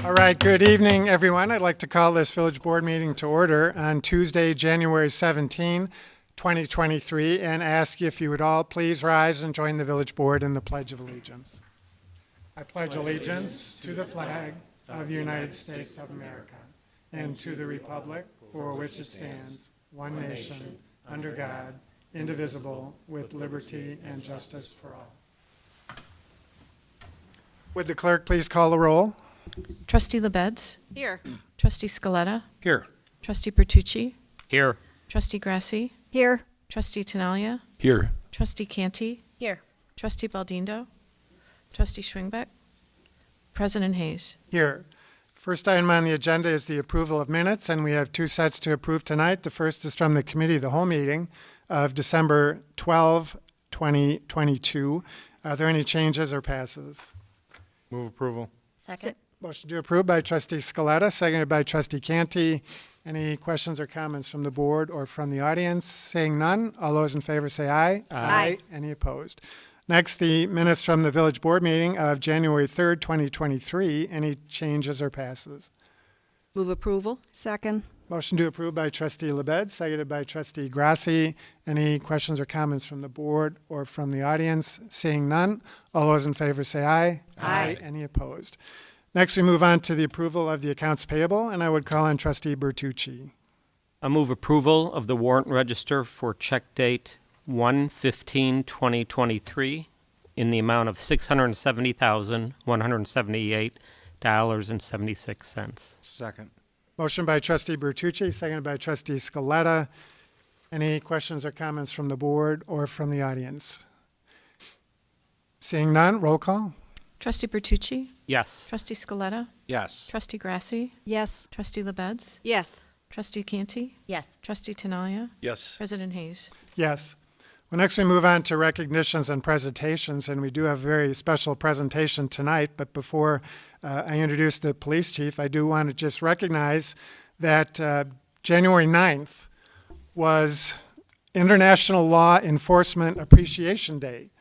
All right, good evening, everyone. I'd like to call this village board meeting to order on Tuesday, January 17, 2023, and ask you if you would all please rise and join the village board in the Pledge of Allegiance. I pledge allegiance to the flag of the United States of America and to the republic for which it stands, one nation, under God, indivisible, with liberty and justice for all. Would the clerk please call the roll? Trustee LaBedz? Here. Trustee Scaletta? Here. Trustee Bertucci? Here. Trustee Grasse? Here. Trustee Tinaglia? Here. Trustee Canty? Here. Trustee Baldino? Trustee Schwingbeck? President Hayes? Here. First item on the agenda is the approval of minutes, and we have two sets to approve tonight. The first is from the committee of the whole meeting of December 12, 2022. Are there any changes or passes? Move approval. Second. Motion to approve by Trustee Scaletta, seconded by Trustee Canty. Any questions or comments from the board or from the audience? Seeing none, all those in favor say aye. Aye. Any opposed? Next, the minutes from the village board meeting of January 3rd, 2023. Any changes or passes? Move approval. Second. Motion to approve by Trustee LaBedz, seconded by Trustee Grasse. Any questions or comments from the board or from the audience? Seeing none, all those in favor say aye. Aye. Any opposed? Next, we move on to the approval of the accounts payable, and I would call on Trustee Bertucci. I move approval of the warrant register for check date 1/15/2023 in the amount of $670,178.76. Second. Motion by Trustee Bertucci, seconded by Trustee Scaletta. Any questions or comments from the board or from the audience? Seeing none, roll call. Trustee Bertucci? Yes. Trustee Scaletta? Yes. Trustee Grasse? Yes. Trustee LaBedz? Yes. Trustee Canty? Yes. Trustee Tinaglia? Yes. President Hayes? Yes. Well, next we move on to recognitions and presentations, and we do have a very special presentation tonight. But before I introduce the police chief, I do want to just recognize that January 9th was International Law Enforcement Appreciation Day.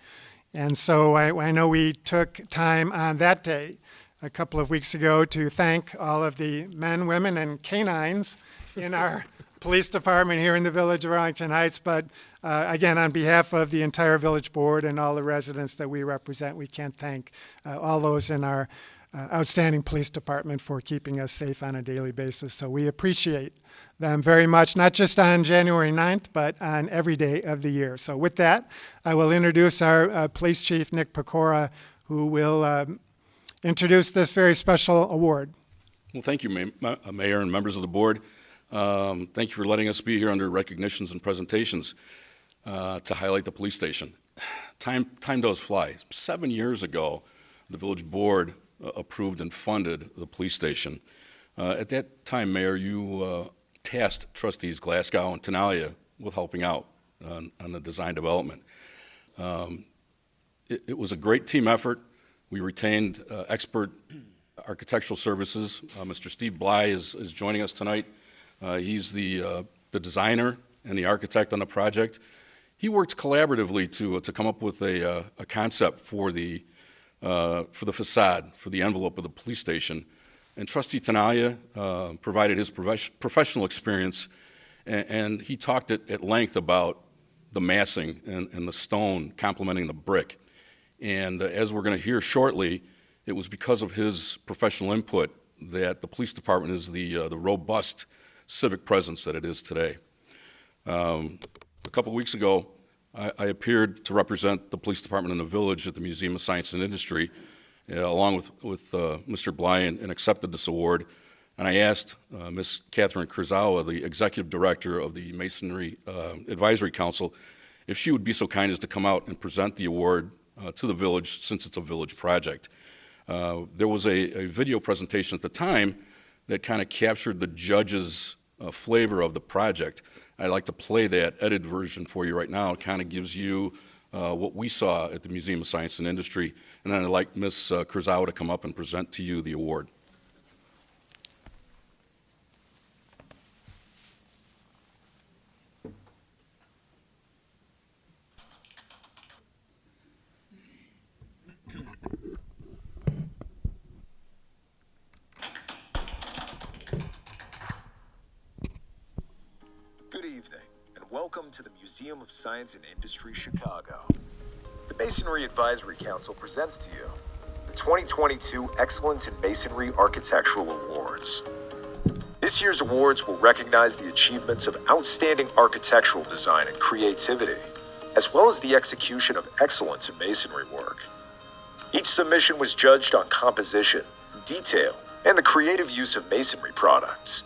And so I know we took time on that day a couple of weeks ago to thank all of the men, women, and canines in our police department here in the village of Arlington Heights. But again, on behalf of the entire village board and all the residents that we represent, we can't thank all those in our outstanding police department for keeping us safe on a daily basis. So we appreciate them very much, not just on January 9th, but on every day of the year. So with that, I will introduce our police chief, Nick Pecora, who will introduce this very special award. Well, thank you, Mayor and members of the board. Thank you for letting us be here under recognitions and presentations to highlight the police station. Time does fly. 7 years ago, the village board approved and funded the police station. At that time, Mayor, you tasked Trustees Glasgow and Tinaglia with helping out on the design development. It was a great team effort. We retained expert architectural services. Mr. Steve Bly is joining us tonight. He's the designer and the architect on the project. He worked collaboratively to come up with a concept for the facade, for the envelope of the police station. And Trustee Tinaglia provided his professional experience, and he talked at length about the massing and the stone complementing the brick. And as we're going to hear shortly, it was because of his professional input that the police department is the robust civic presence that it is today. A couple of weeks ago, I appeared to represent the police department in the village at the Museum of Science and Industry, along with Mr. Bly, and accepted this award. And I asked Ms. Catherine Kurzawa, the executive director of the Masonry Advisory Council, if she would be so kind as to come out and present the award to the village, since it's a village project. There was a video presentation at the time that kind of captured the judge's flavor of the project. I'd like to play that edited version for you right now. It kind of gives you what we saw at the Museum of Science and Industry. And then I'd like Ms. Kurzawa to come up and present to you the award. welcome to the Museum of Science and Industry, Chicago. The Masonry Advisory Council presents to you the 2022 Excellence in Masonry Architectural Awards. This year's awards will recognize the achievements of outstanding architectural design and creativity, as well as the execution of excellence in masonry work. Each submission was judged on composition, detail, and the creative use of masonry products.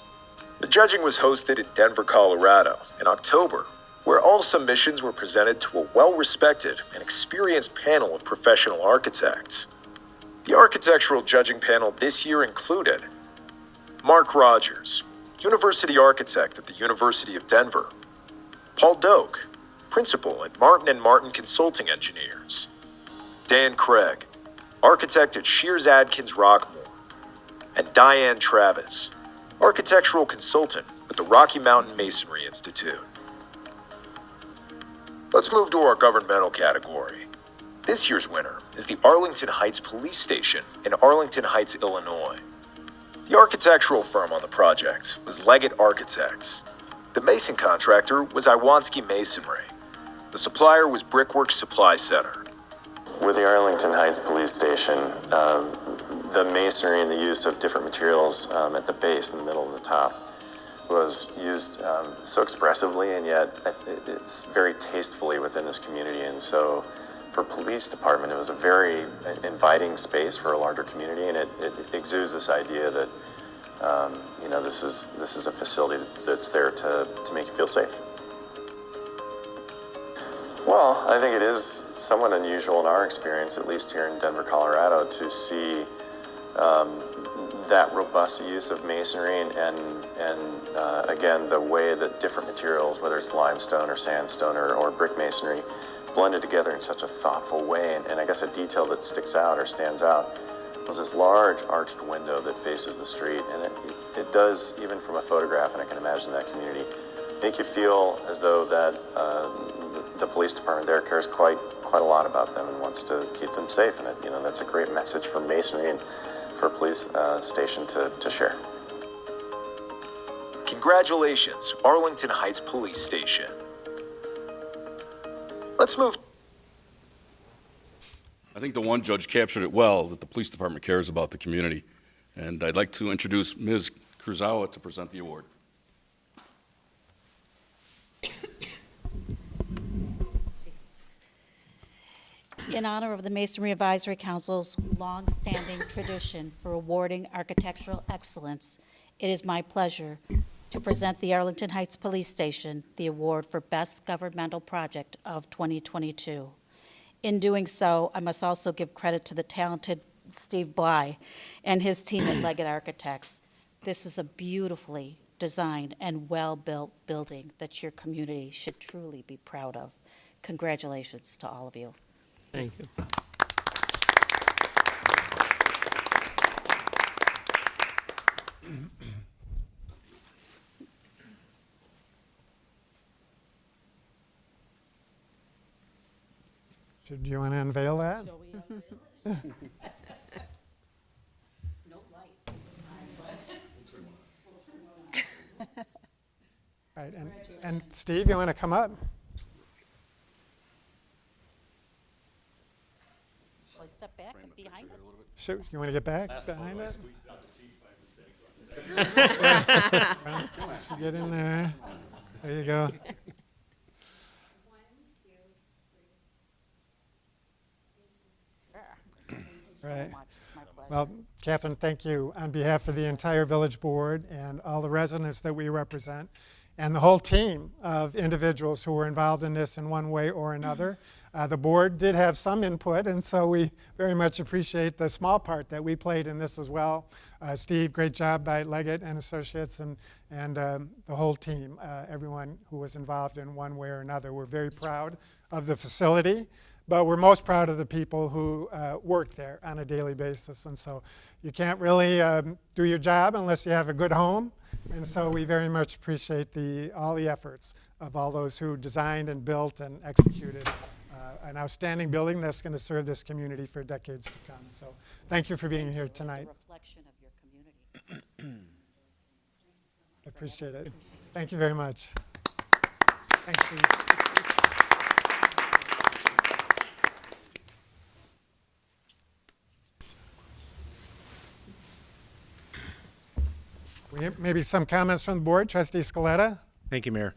The judging was hosted in Denver, Colorado in October, where all submissions were presented to a well-respected and experienced panel of professional architects. The architectural judging panel this year included Mark Rogers, University Architect at the University of Denver, Paul Doak, Principal at Martin & Martin Consulting Engineers, Dan Craig, Architect at Shears Adkins Rockmore, and Diane Travis, Architectural Consultant with the Rocky Mountain Masonry Institute. Let's move to our governmental category. This year's winner is the Arlington Heights Police Station in Arlington Heights, Illinois. The architectural firm on the project was Leggett Architects. The mason contractor was Iwanski Masonry. The supplier was Brickworks Supply Center. With the Arlington Heights Police Station, the masonry and the use of different materials at the base, in the middle and the top, was used so expressively, and yet it's very tastefully within this community. And so for police department, it was a very inviting space for a larger community, and it exudes this idea that this is a facility that's there to make you feel safe. Well, I think it is somewhat unusual in our experience, at least here in Denver, Colorado, to see that robust use of masonry and again, the way that different materials, whether it's limestone or sandstone or brick masonry, blended together in such a thoughtful way. And I guess a detail that sticks out or stands out was this large arched window that faces the street. And it does, even from a photograph, and I can imagine that community, make you feel as though that the police department there cares quite a lot about them and wants to keep them safe. And that's a great message for masonry and for a police station to share. Congratulations, Arlington Heights Police Station. Let's move. I think the one judge captured it well, that the police department cares about the community. And I'd like to introduce Ms. Kurzawa to present the award. In honor of the Masonry Advisory Council's long-standing tradition for awarding architectural excellence, it is my pleasure to present the Arlington Heights Police Station the award for Best Governmental Project of 2022. In doing so, I must also give credit to the talented Steve Bly and his team at Leggett Architects. This is a beautifully designed and well-built building that your community should truly be proud of. Congratulations to all of you. Thank you. Do you want to unveil that? No light. Right, and Steve, you want to come up? Shall I step back behind it? Sure, you want to get back behind it? Get in there. There you go. Right. Well, Catherine, thank you on behalf of the entire village board and all the residents that we represent and the whole team of individuals who were involved in this in one way or another. The board did have some input, and so we very much appreciate the small part that we played in this as well. Steve, great job by Leggett and Associates and the whole team, everyone who was involved in one way or another. We're very proud of the facility, but we're most proud of the people who work there on a daily basis. And so you can't really do your job unless you have a good home. And so we very much appreciate all the efforts of all those who designed and built and executed an outstanding building that's going to serve this community for decades to come. So thank you for being here tonight. It's a reflection of your community. I appreciate it. Thank you very much. Thanks, Steve. Maybe some comments from the board. Trustee Scaletta? Thank you, Mayor.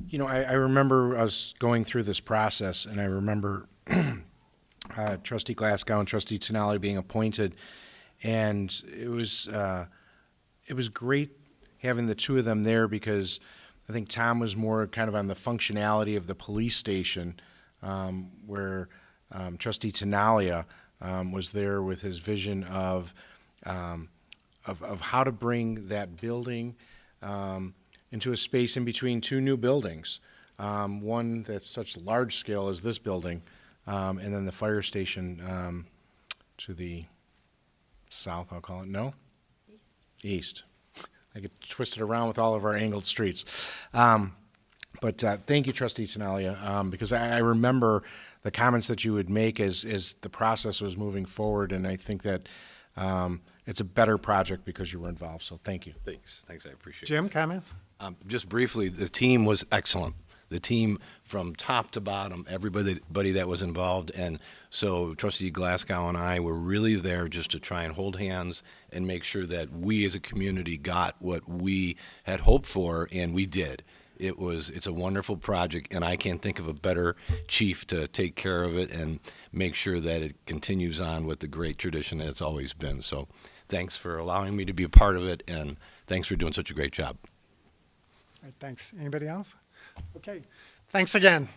You know, I remember us going through this process, and I remember Trustee Glasgow and Trustee Tinaglia being appointed, and it was great having the two of them there because I think Tom was more kind of on the functionality of the police station, where Trustee Tinaglia was there with his vision of how to bring that building into a space in between two new buildings. One that's such large scale as this building, and then the fire station to the south, I'll call it. No? East. I get twisted around with all of our angled streets. But thank you, Trustee Tinaglia, because I remember the comments that you would make as the process was moving forward, and I think that it's a better project because you were involved, so thank you. Thanks, I appreciate it. Jim, comments? Just briefly, the team was excellent. The team from top to bottom, everybody that was involved, and so Trustee Glasgow and I were really there just to try and hold hands and make sure that we as a community got what we had hoped for, and we did. It's a wonderful project, and I can't think of a better chief to take care of it and make sure that it continues on with the great tradition that it's always been. So thanks for allowing me to be a part of it, and thanks for doing such a great job. All right, thanks. Anybody else? Okay. Thanks again.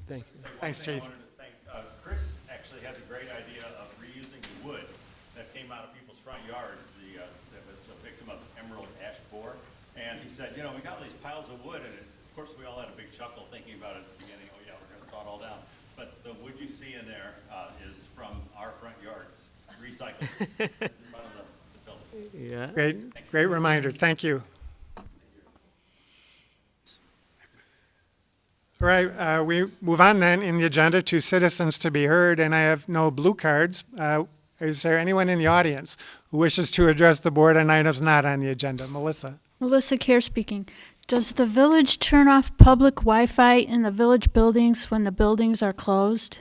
Thank you. Thanks, Chief. I wanted to thank, Chris actually has a great idea of reusing the wood that came out of people's front yards, that was a victim of emerald ash borer. And he said, you know, we got all these piles of wood, and of course we all had a big chuckle thinking about it at the beginning, oh yeah, we're gonna saw it all down. But the wood you see in there is from our front yards, recycled in front of the buildings. Yeah. Great reminder. Thank you. All right, we move on then in the agenda to citizens to be heard, and I have no blue cards. Is there anyone in the audience who wishes to address the board on items not on the agenda? Melissa? Melissa Kerr speaking. Does the village turn off public Wi-Fi in the village buildings when the buildings are closed?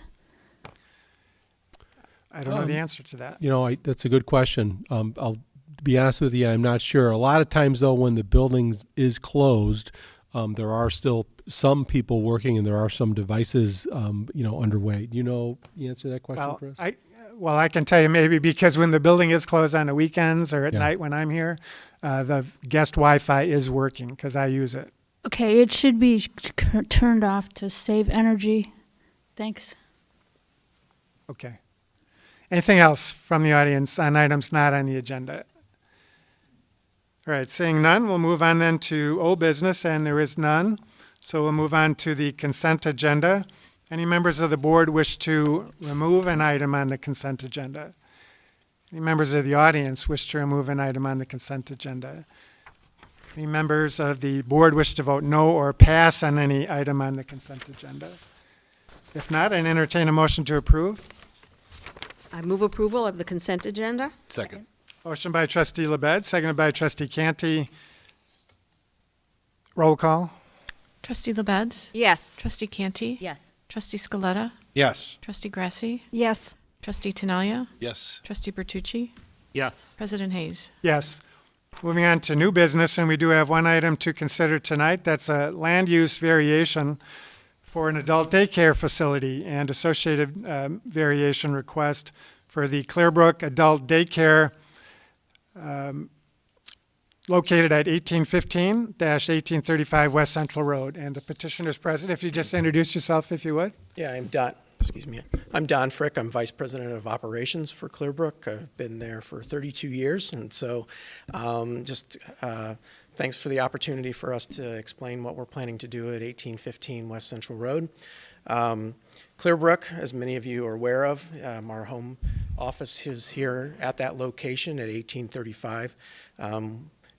I don't know the answer to that. You know, that's a good question. I'll be honest with you, I'm not sure. A lot of times, though, when the building is closed, there are still some people working, and there are some devices, underway. Do you know the answer to that question, Chris? Well, I can tell you maybe because when the building is closed on the weekends or at night when I'm here, the guest Wi-Fi is working because I use it. Okay, it should be turned off to save energy. Thanks. Okay. Anything else from the audience on items not on the agenda? All right, seeing none, we'll move on then to old business, and there is none. So we'll move on to the consent agenda. Any members of the board wish to remove an item on the consent agenda? Any members of the audience wish to remove an item on the consent agenda? Any members of the board wish to vote no or pass on any item on the consent agenda? If not, I entertain a motion to approve. I move approval of the consent agenda. Second. Motion by Trustee LaBedz, seconded by Trustee Canty. Roll call. Trustee LaBedz? Yes. Trustee Canty? Yes. Trustee Scaletta? Yes. Trustee Grasse? Yes. Trustee Tinaglia? Yes. Trustee Bertucci? Yes. President Hayes? Yes. Moving on to new business, and we do have one item to consider tonight. That's a land use variation for an adult daycare facility and associated variation request for the Clearbrook Adult Daycare located at 1815-1835 West Central Road. And the petitioner is present. If you just introduce yourself, if you would. Yeah, I'm Don Frick. I'm Vice President of Operations for Clearbrook. I've been there for 32 years, and so thanks for the opportunity for us to explain what we're planning to do at 1815 West Central Road. Clearbrook, as many of you are aware of, our home office is here at that location at 1835.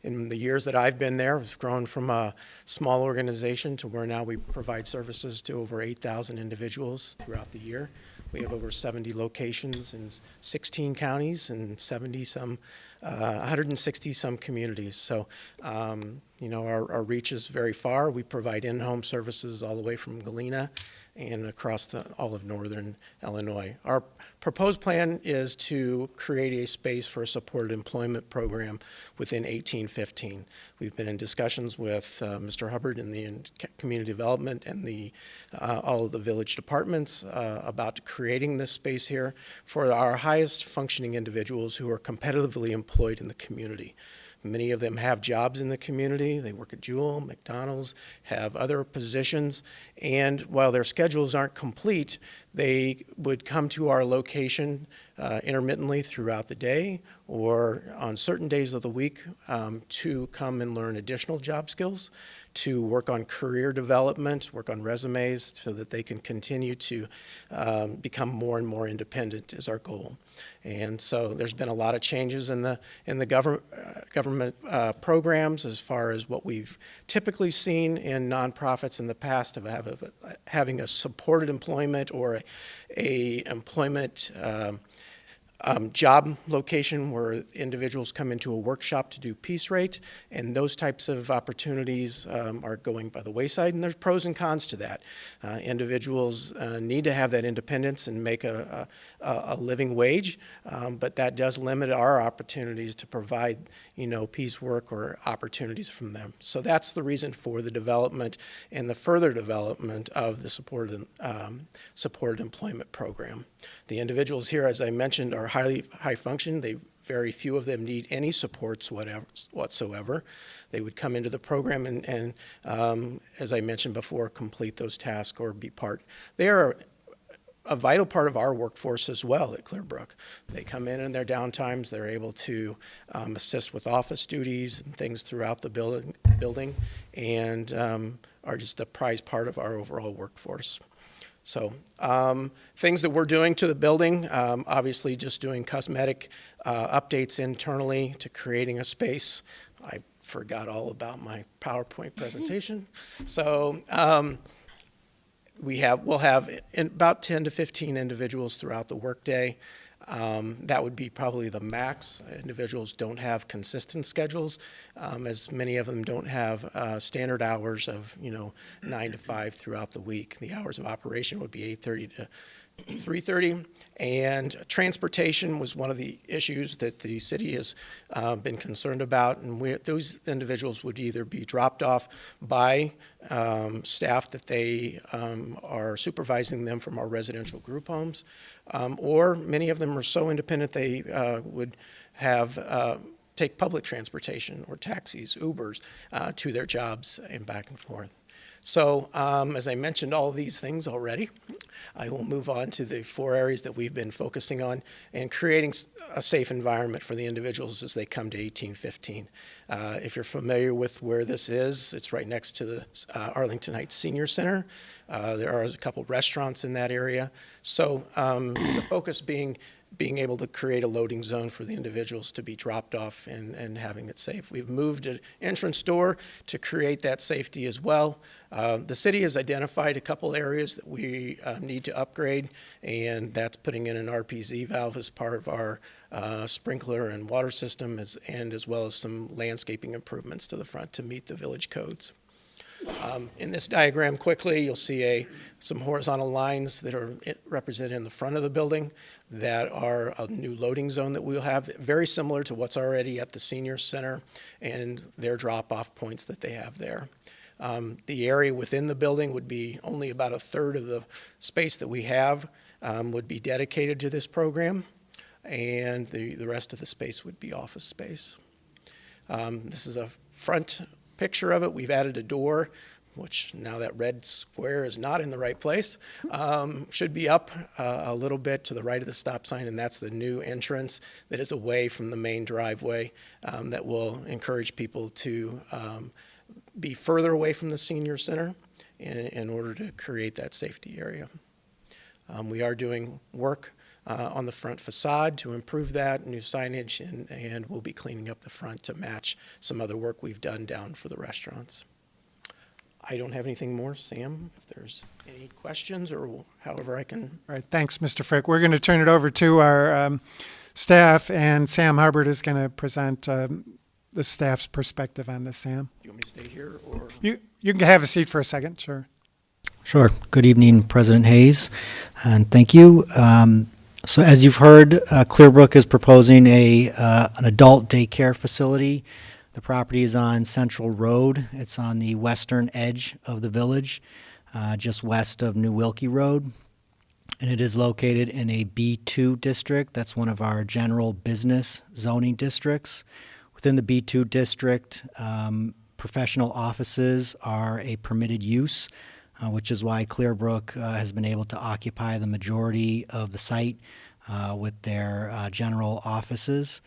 In the years that I've been there, we've grown from a small organization to where now we provide services to over 8,000 individuals throughout the year. We have over 70 locations in 16 counties and 160 some communities. So, our reach is very far. We provide in-home services all the way from Galena and across all of northern Illinois. Our proposed plan is to create a space for a supported employment program within 1815. We've been in discussions with Mr. Hubbard in the community development and all of the village departments about creating this space here for our highest functioning individuals who are competitively employed in the community. Many of them have jobs in the community. They work at Jewel, McDonald's, have other positions, and while their schedules aren't complete, they would come to our location intermittently throughout the day or on certain days of the week to come and learn additional job skills, to work on career development, work on resumes so that they can continue to become more and more independent is our goal. And so there's been a lot of changes in the government programs as far as what we've typically seen in nonprofits in the past of having a supported employment or a employment job location where individuals come into a workshop to do piece rate, and those types of opportunities are going by the wayside, and there's pros and cons to that. Individuals need to have that independence and make a living wage, but that does limit our opportunities to provide, piece work or opportunities from them. So that's the reason for the development and the further development of the supported employment program. The individuals here, as I mentioned, are high function. Very few of them need any supports whatsoever. They would come into the program and as I mentioned before, complete those tasks or be part. They are a vital part of our workforce as well at Clearbrook. They come in their downtimes. They're able to assist with office duties and things throughout the building and are just a prized part of our overall workforce. So things that we're doing to the building, obviously just doing cosmetic updates internally to creating a space. I forgot all about my PowerPoint presentation. So we'll have about 10 to 15 individuals throughout the workday. That would be probably the max. Individuals don't have consistent schedules, as many of them don't have standard hours of 9 to 5 throughout the week. The hours of operation would be 8:30 to 3:30, and transportation was one of the issues that the city has been concerned about, and those individuals would either be dropped off by staff that they are supervising them from our residential group homes, or many of them are so independent they would take public transportation or taxis, Ubers, to their jobs and back and forth. So as I mentioned all of these things already, I will move on to the 4 areas that we've been focusing on and creating a safe environment for the individuals as they come to 1815. If you're familiar with where this is, it's right next to the Arlington Heights Senior Center. There are a couple restaurants in that area. So the focus being able to create a loading zone for the individuals to be dropped off and having it safe. We've moved an entrance door to create that safety as well. The city has identified a couple areas that we need to upgrade, and that's putting in an RPZ valve as part of our sprinkler and water system, as well as some landscaping improvements to the front to meet the village codes. In this diagram quickly, you'll see some horizontal lines that are represented in the front of the building that are a new loading zone that we'll have, very similar to what's already at the senior center and their drop-off points that they have there. The area within the building would be only about a third of the space that we have would be dedicated to this program, and the rest of the space would be office space. This is a front picture of it. We've added a door, which now that red square is not in the right place, should be up a little bit to the right of the stop sign, and that's the new entrance that is away from the main driveway that will encourage people to be further away from the senior center in order to create that safety area. We are doing work on the front facade to improve that, new signage, and we'll be cleaning up the front to match some other work we've done down for the restaurants. I don't have anything more. Sam, if there's any questions or however I can. All right, thanks, Mr. Frick. We're going to turn it over to our staff, and Sam Hubbard is going to present the staff's perspective on this. Sam? Do you want me to stay here or? You can have a seat for a second, sure. Sure. Good evening, President Hayes, and thank you. So as you've heard, Clearbrook is proposing an adult daycare facility. The property is on Central Road. It's on the western edge of the village, just west of New Wilkie Road. And it is located in a B2 district. That's one of our general business zoning districts. Within the B2 district, professional offices are a permitted use, which is why Clearbrook has been able to occupy the majority of the site with their general offices.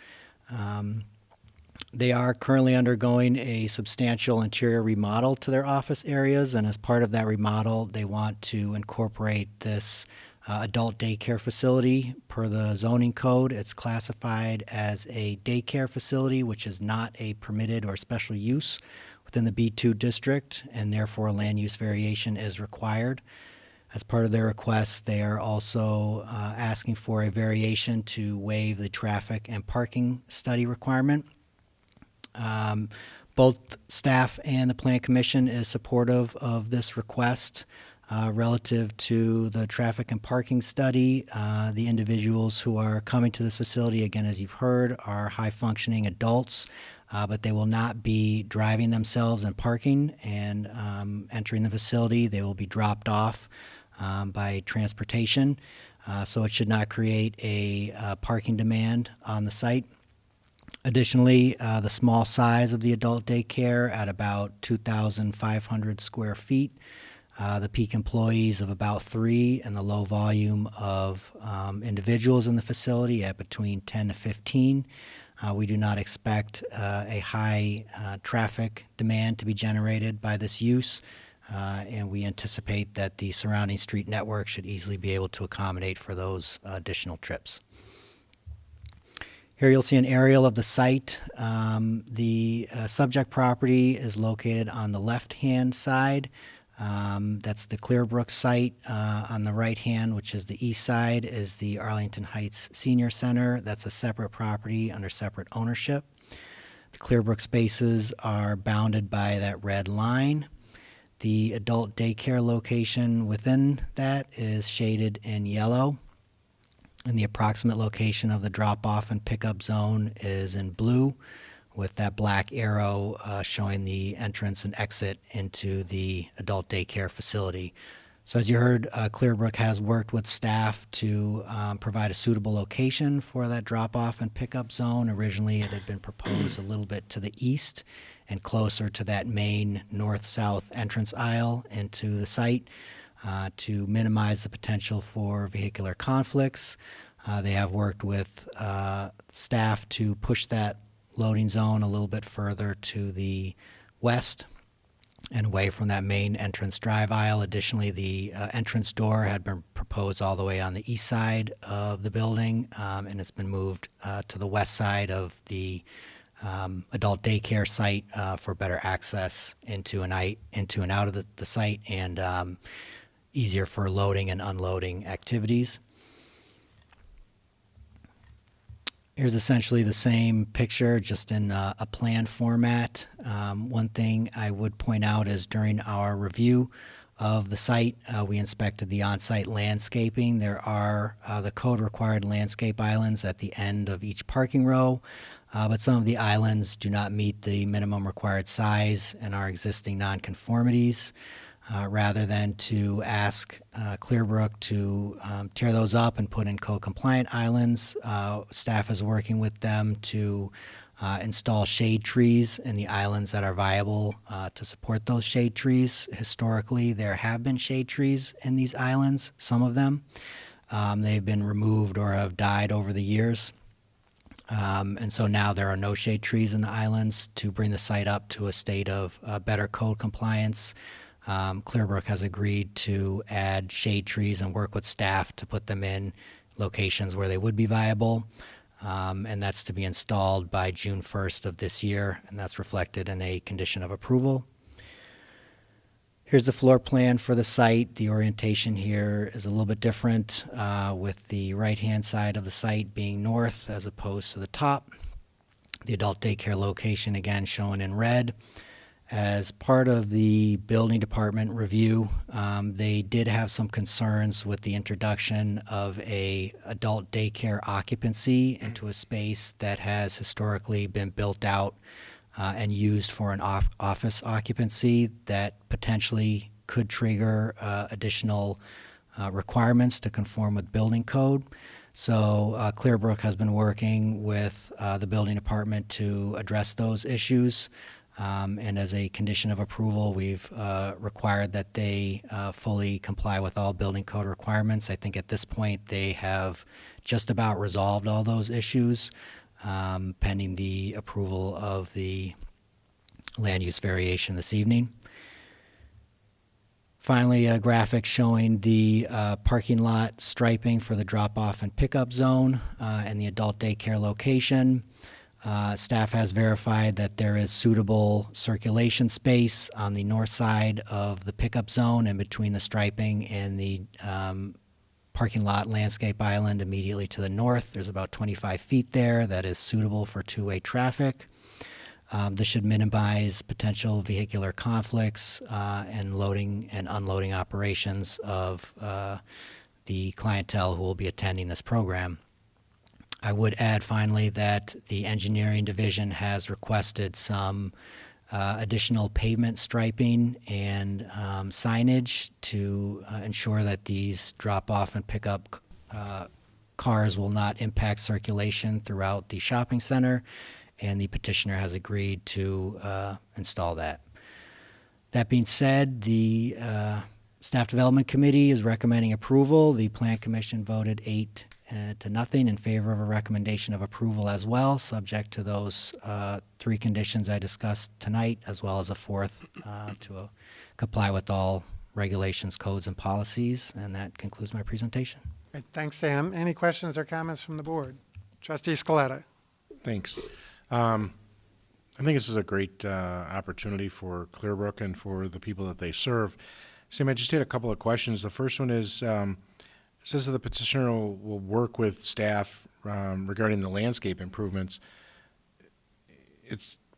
They are currently undergoing a substantial interior remodel to their office areas, and as part of that remodel, they want to incorporate this adult daycare facility. Per the zoning code, it's classified as a daycare facility, which is not a permitted or special use within the B2 district, and therefore land use variation is required. As part of their request, they are also asking for a variation to waive the traffic and parking study requirement. Both staff and the Plan Commission is supportive of this request. Relative to the traffic and parking study, the individuals who are coming to this facility, again, as you've heard, are high-functioning adults, but they will not be driving themselves and parking and entering the facility. They will be dropped off by transportation, so it should not create a parking demand on the site. Additionally, the small size of the adult daycare at about 2,500 square feet, the peak employees of about 3, and the low volume of individuals in the facility at between 10 to 15. We do not expect a high traffic demand to be generated by this use, and we anticipate that the surrounding street network should easily be able to accommodate for those additional trips. Here you'll see an aerial of the site. The subject property is located on the left-hand side. That's the Clearbrook site. On the right hand, which is the east side, is the Arlington Heights Senior Center. That's a separate property under separate ownership. The Clearbrook spaces are bounded by that red line. The adult daycare location within that is shaded in yellow, and the approximate location of the drop-off and pickup zone is in blue, with that black arrow showing the entrance and exit into the adult daycare facility. So as you heard, Clearbrook has worked with staff to provide a suitable location for that drop-off and pickup zone. Originally, it had been proposed a little bit to the east and closer to that main north-south entrance aisle into the site to minimize the potential for vehicular conflicts. They have worked with staff to push that loading zone a little bit further to the west and away from that main entrance drive aisle. Additionally, the entrance door had been proposed all the way on the east side of the building, and it's been moved to the west side of the adult daycare site for better access into and out of the site and easier for loading and unloading activities. Here's essentially the same picture, just in a plan format. One thing I would point out is during our review of the site, we inspected the on-site landscaping. There are the code-required landscape islands at the end of each parking row, but some of the islands do not meet the minimum required size and are existing nonconformities. Rather than to ask Clearbrook to tear those up and put in code-compliant islands, staff is working with them to install shade trees in the islands that are viable to support those shade trees. Historically, there have been shade trees in these islands, some of them. They've been removed or have died over the years. And so now there are no shade trees in the islands to bring the site up to a state of better code compliance. Clearbrook has agreed to add shade trees and work with staff to put them in locations where they would be viable, and that's to be installed by June 1st of this year, and that's reflected in a condition of approval. Here's the floor plan for the site. The orientation here is a little bit different, with the right-hand side of the site being north as opposed to the top. The adult daycare location, again, shown in red. As part of the building department review, they did have some concerns with the introduction of a adult daycare occupancy into a space that has historically been built out and used for an office occupancy that potentially could trigger additional requirements to conform with building code. So Clearbrook has been working with the building department to address those issues. And as a condition of approval, we've required that they fully comply with all building code requirements. I think at this point they have just about resolved all those issues, pending the approval of the land use variation this evening. Finally, a graphic showing the parking lot striping for the drop-off and pickup zone and the adult daycare location. Staff has verified that there is suitable circulation space on the north side of the pickup zone and between the striping and the parking lot landscape island immediately to the north. There's about 25 feet there that is suitable for two-way traffic. This should minimize potential vehicular conflicts and loading and unloading operations of the clientele who will be attending this program. I would add finally that the engineering division has requested some additional pavement striping and signage to ensure that these drop-off and pickup cars will not impact circulation throughout the shopping center, and the petitioner has agreed to install that. That being said, the Staff Development Committee is recommending approval. The Plan Commission voted 8 to nothing in favor of a recommendation of approval as well, subject to those 3 conditions I discussed tonight, as well as a 4th to comply with all regulations, codes, and policies. And that concludes my presentation. Great. Thanks, Sam. Any questions or comments from the board? Trustee Scaletta. Thanks. I think this is a great opportunity for Clearbrook and for the people that they serve. Sam, I just had a couple of questions. The first one is, it says that the petitioner will work with staff regarding the landscape improvements.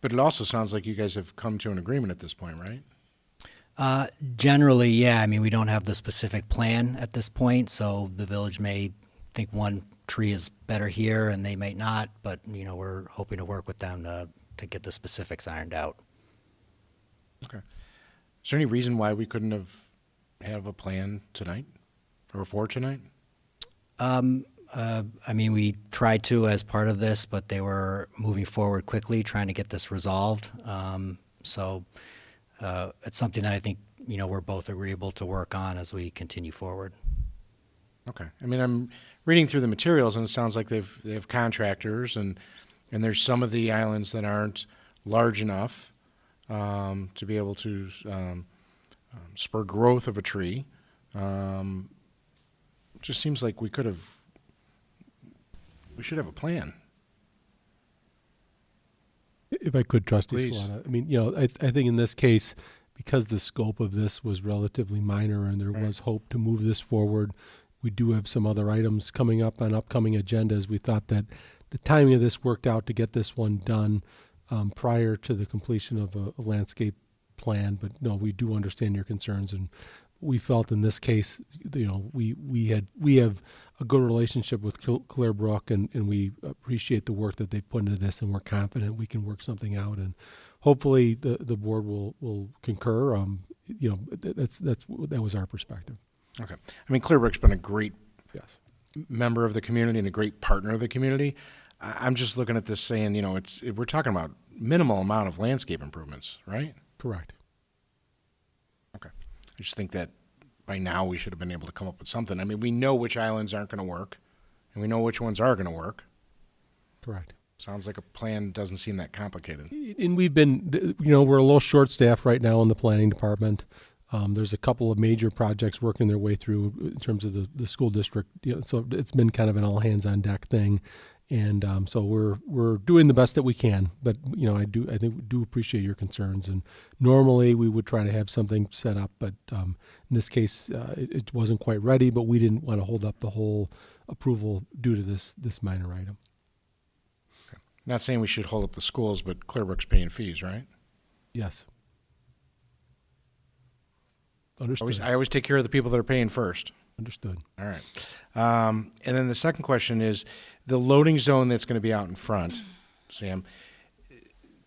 But it also sounds like you guys have come to an agreement at this point, right? Generally, yeah. I mean, we don't have the specific plan at this point, so the village may think one tree is better here and they may not, but we're hoping to work with them to get the specifics ironed out. Okay. Is there any reason why we couldn't have a plan tonight or for tonight? I mean, we tried to as part of this, but they were moving forward quickly, trying to get this resolved. So it's something that I think, we're both agreeable to work on as we continue forward. Okay. I mean, I'm reading through the materials, and it sounds like they have contractors, and there's some of the islands that aren't large enough to be able to spur growth of a tree. It just seems like we should have a plan. If I could, Trustee Please. Scaletta. I mean, I think in this case, because the scope of this was relatively minor and there was hope to move this forward, we do have some other items coming up on upcoming agendas. We thought that the timing of this worked out to get this one done prior to the completion of a landscape plan. But no, we do understand your concerns, and we felt in this case, we have a good relationship with Clearbrook, and we appreciate the work that they've put into this, and we're confident we can work something out, and hopefully the board will concur. That was our perspective. Okay. I mean, Clearbrook's been a great member of the community and a great partner of the community. I'm just looking at this saying, we're talking about minimal amount of landscape improvements, right? Correct. Okay. I just think that by now we should have been able to come up with something. I mean, we know which islands aren't going to work, and we know which ones are going to work. Correct. Sounds like a plan doesn't seem that complicated. And we've been, we're a little short-staffed right now in the planning department. There's a couple of major projects working their way through in terms of the school district. So it's been kind of an all-hands-on-deck thing. And so we're doing the best that we can. But I think we do appreciate your concerns. And normally we would try to have something set up, but in this case it wasn't quite ready. But we didn't want to hold up the whole approval due to this minor item. Not saying we should hold up the schools, but Clearbrook's paying fees, right? Yes. Understood. I always take care of the people that are paying first. Understood. All right. And then the second question is the loading zone that's going to be out in front, Sam,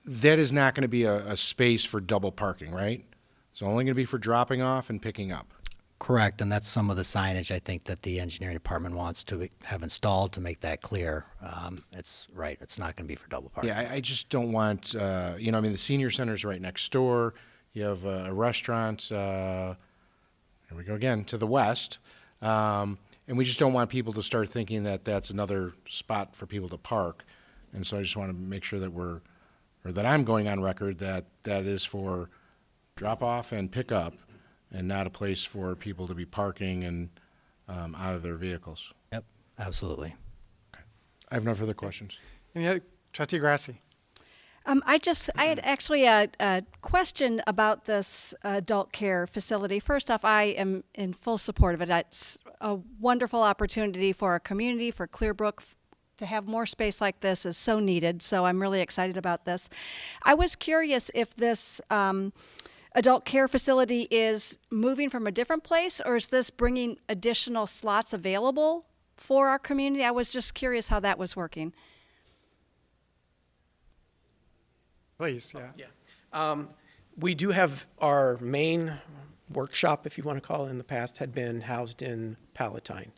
that is not going to be a space for double parking, right? It's only going to be for dropping off and picking up. Correct, and that's some of the signage I think that the engineering department wants to have installed to make that clear. It's right, it's not going to be for double parking. Yeah, I just don't want, the senior center's right next door. You have a restaurant, here we go again, to the west. And we just don't want people to start thinking that that's another spot for people to park. And so I just want to make sure that I'm going on record that is for drop off and pick up, and not a place for people to be parking and out of their vehicles. Yep, absolutely. Okay. I have no further questions. Any other? Trustee Grasse. I had actually a question about this adult care facility. First off, I am in full support of it. It's a wonderful opportunity for our community, for Clearbrook. To have more space like this is so needed, so I'm really excited about this. I was curious if this adult care facility is moving from a different place, or is this bringing additional slots available for our community? I was just curious how that was working. Please, Yeah. We do have our main workshop, if you want to call it, in the past had been housed in Palatine.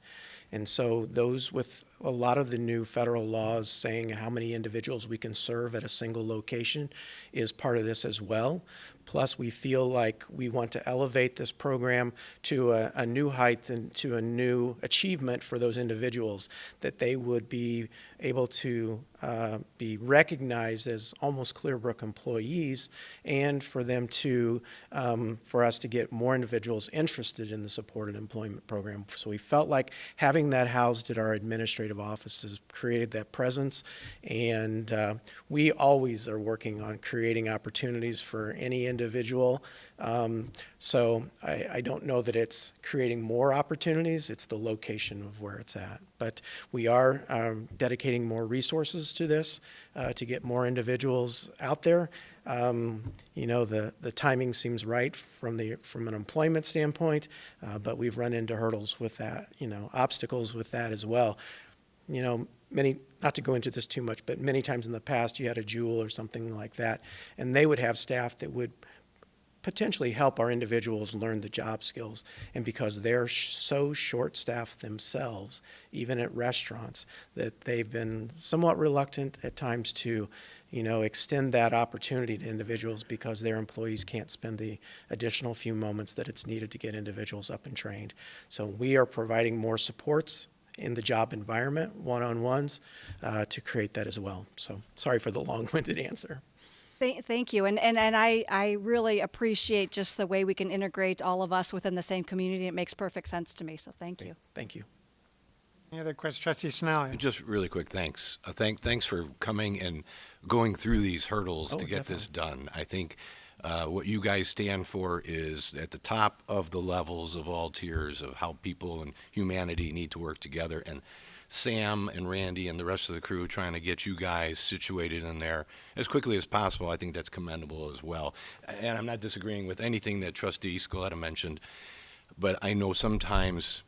And so those with a lot of the new federal laws saying how many individuals we can serve at a single location is part of this as well. Plus, we feel like we want to elevate this program to a new height and to a new achievement for those individuals, that they would be able to be recognized as almost Clearbrook employees, and for them to, for us to get more individuals interested in the supported employment program. So we felt like having that housed at our administrative offices created that presence, and we always are working on creating opportunities for any individual. So I don't know that it's creating more opportunities, it's the location of where it's at. But we are dedicating more resources to this to get more individuals out there. The timing seems right from an employment standpoint, but we've run into hurdles with that, obstacles with that as well. Not to go into this too much, but many times in the past you had a Jewel or something like that, and they would have staff that would potentially help our individuals learn the job skills. And because they're so short-staffed themselves, even at restaurants, that they've been somewhat reluctant at times to, extend that opportunity to individuals because their employees can't spend the additional few moments that it's needed to get individuals up and trained. So we are providing more supports in the job environment, one-on-ones, to create that as well. So sorry for the long-winded answer. Thank you. And I really appreciate just the way we can integrate all of us within the same community. It makes perfect sense to me, so thank you. Thank you. Any other questions? Trustee Tinaglia. Just really quick, thanks. Thanks for coming and going through these hurdles to get definitely. this done. I think what you guys stand for is at the top of the levels of all tiers of how people and humanity need to work together. And Sam and Randy and the rest of the crew trying to get you guys situated in there as quickly as possible, I think that's commendable as well. And I'm not disagreeing with anything that Trustee Scaletta mentioned, but I know sometimes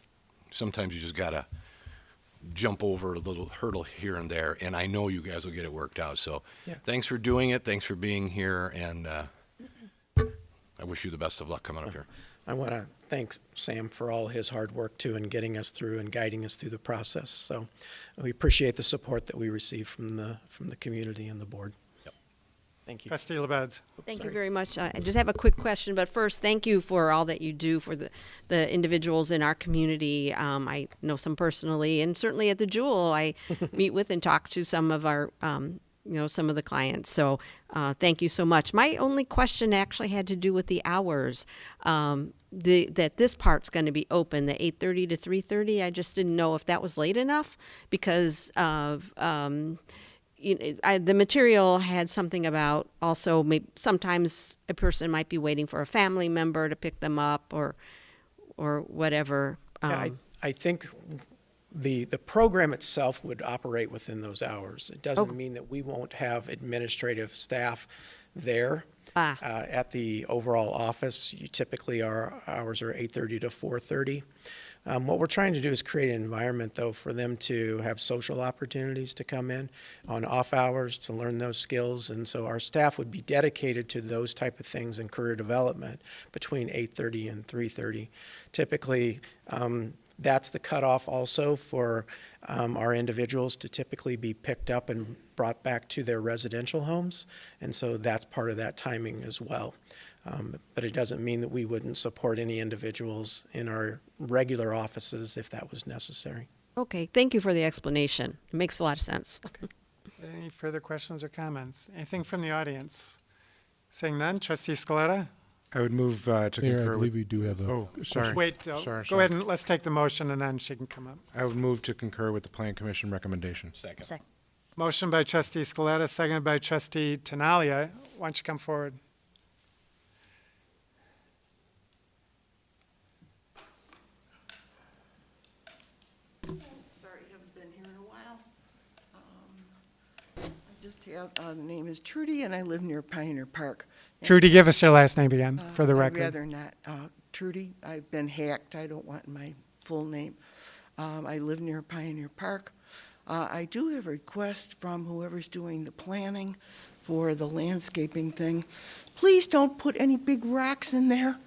you just gotta jump over a little hurdle here and there, and I know you guys will get it worked out. So Thanks for doing it. Thanks for being here, and I wish you the best of luck coming up here. I want to thank Sam for all his hard work, too, in getting us through and guiding us through the process. So we appreciate the support that we receive from the community and the board. Yep. Thank you. Trustee LaBedz. Thank you very much. I just have a quick question, but first, thank you for all that you do for the individuals in our community. I know some personally, and certainly at the Jewel, I meet with and talk to some of our some of the clients. So thank you so much. My only question actually had to do with the hours. That this part's going to be open, the 8:30 to 3:30. I just didn't know if that was late enough because of the material had something about also maybe sometimes a person might be waiting for a family member to pick them up or whatever. I think the program itself would operate within those hours. It doesn't mean that we won't have administrative staff there. At the overall office, typically our hours are 8:30 to 4:30. What we're trying to do is create an environment, though, for them to have social opportunities to come in on off hours to learn those skills. And so our staff would be dedicated to those type of things in career development between 8:30 and 3:30. Typically, that's the cutoff also for our individuals to typically be picked up and brought back to their residential homes. And so that's part of that timing as well. But it doesn't mean that we wouldn't support any individuals in our regular offices if that was necessary. Okay, thank you for the explanation. It makes a lot of sense. Okay. Any further questions or comments? Anything from the audience? Seeing none, Trustee Scaletta? I would move to Mayor, concur I believe with. we do have a. Oh, sorry. Wait, Sorry. go ahead and let's take the motion and then she can come up. I would move to concur with the Plan Commission recommendation. Second. Motion by Trustee Scaletta, seconded by Trustee Tinaglia. Why don't you come forward? Sorry, haven't been here in a while. I just have, the name is Trudy, and I live near Pioneer Park. Trudy, give us your last name again for the record. I'd rather not. Trudy, I've been hacked. I don't want my full name. I live near Pioneer Park. I do have a request from whoever's doing the planning for the landscaping thing. Please don't put any big rocks in there.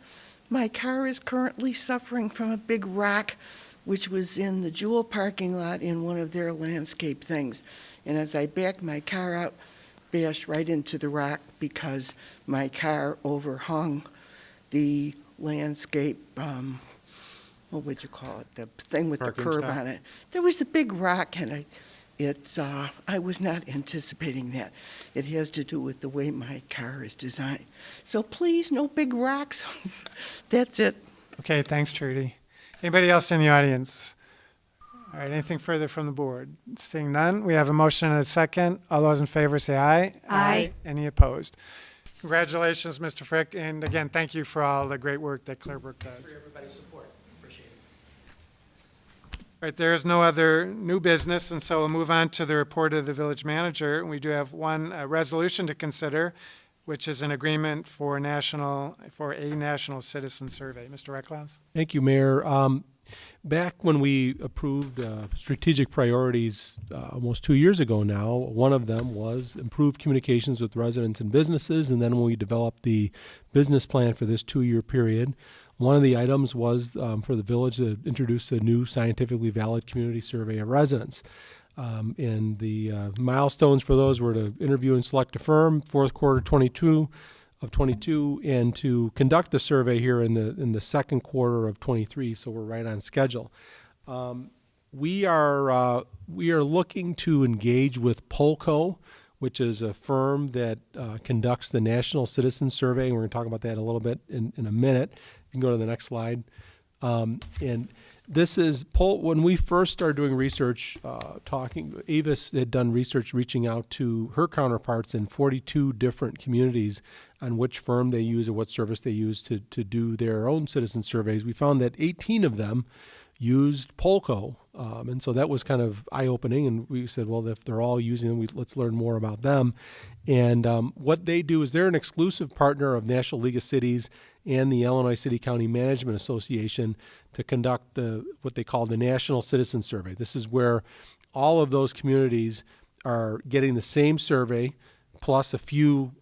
My car is currently suffering from a big rock, which was in the Jewel parking lot in one of their landscape things. And as I backed my car out, bashed right into the rock because my car overhung the landscape, what would you call it, the thing with Parking the curb stop? on it. There was a big rock, and I was not anticipating that. It has to do with the way my car is designed. So please, no big rocks. That's it. Okay, thanks, Trudy. Anybody else in the audience? All right, anything further from the board? Seeing none, we have a motion and a second. All those in favor say aye. Aye. Any opposed? Congratulations, Mr. Frick, and again, thank you for all the great work that Clearbrook does. For everybody's support. Appreciate it. All right, there is no other new business, and so we'll move on to the report of the village manager. We do have one resolution to consider, which is an agreement for a national citizen survey. Mr. Recklouse? Thank you, Mayor. Back when we approved strategic priorities almost 2 years ago now, one of them was improved communications with residents and businesses, and then when we developed the business plan for this 2-year period, one of the items was for the village to introduce a new scientifically valid community survey of residents. And the milestones for those were to interview and select a firm, fourth quarter 22, and to conduct the survey here in the second quarter of 23. So we're right on schedule. We are looking to engage with Polco, which is a firm that conducts the National Citizen Survey. And we're going to talk about that a little bit in a minute. You can go to the next slide. And this is when we first started doing research, Avis had done research reaching out to her counterparts in 42 different communities on which firm they use or what service they use to do their own citizen surveys. We found that 18 of them used Polco, and so that was kind of eye-opening, and we said, well, if they're all using them, let's learn more about them. And what they do is they're an exclusive partner of National League of Cities and the Illinois City County Management Association to conduct what they call the National Citizen Survey. This is where all of those communities are getting the same survey plus a few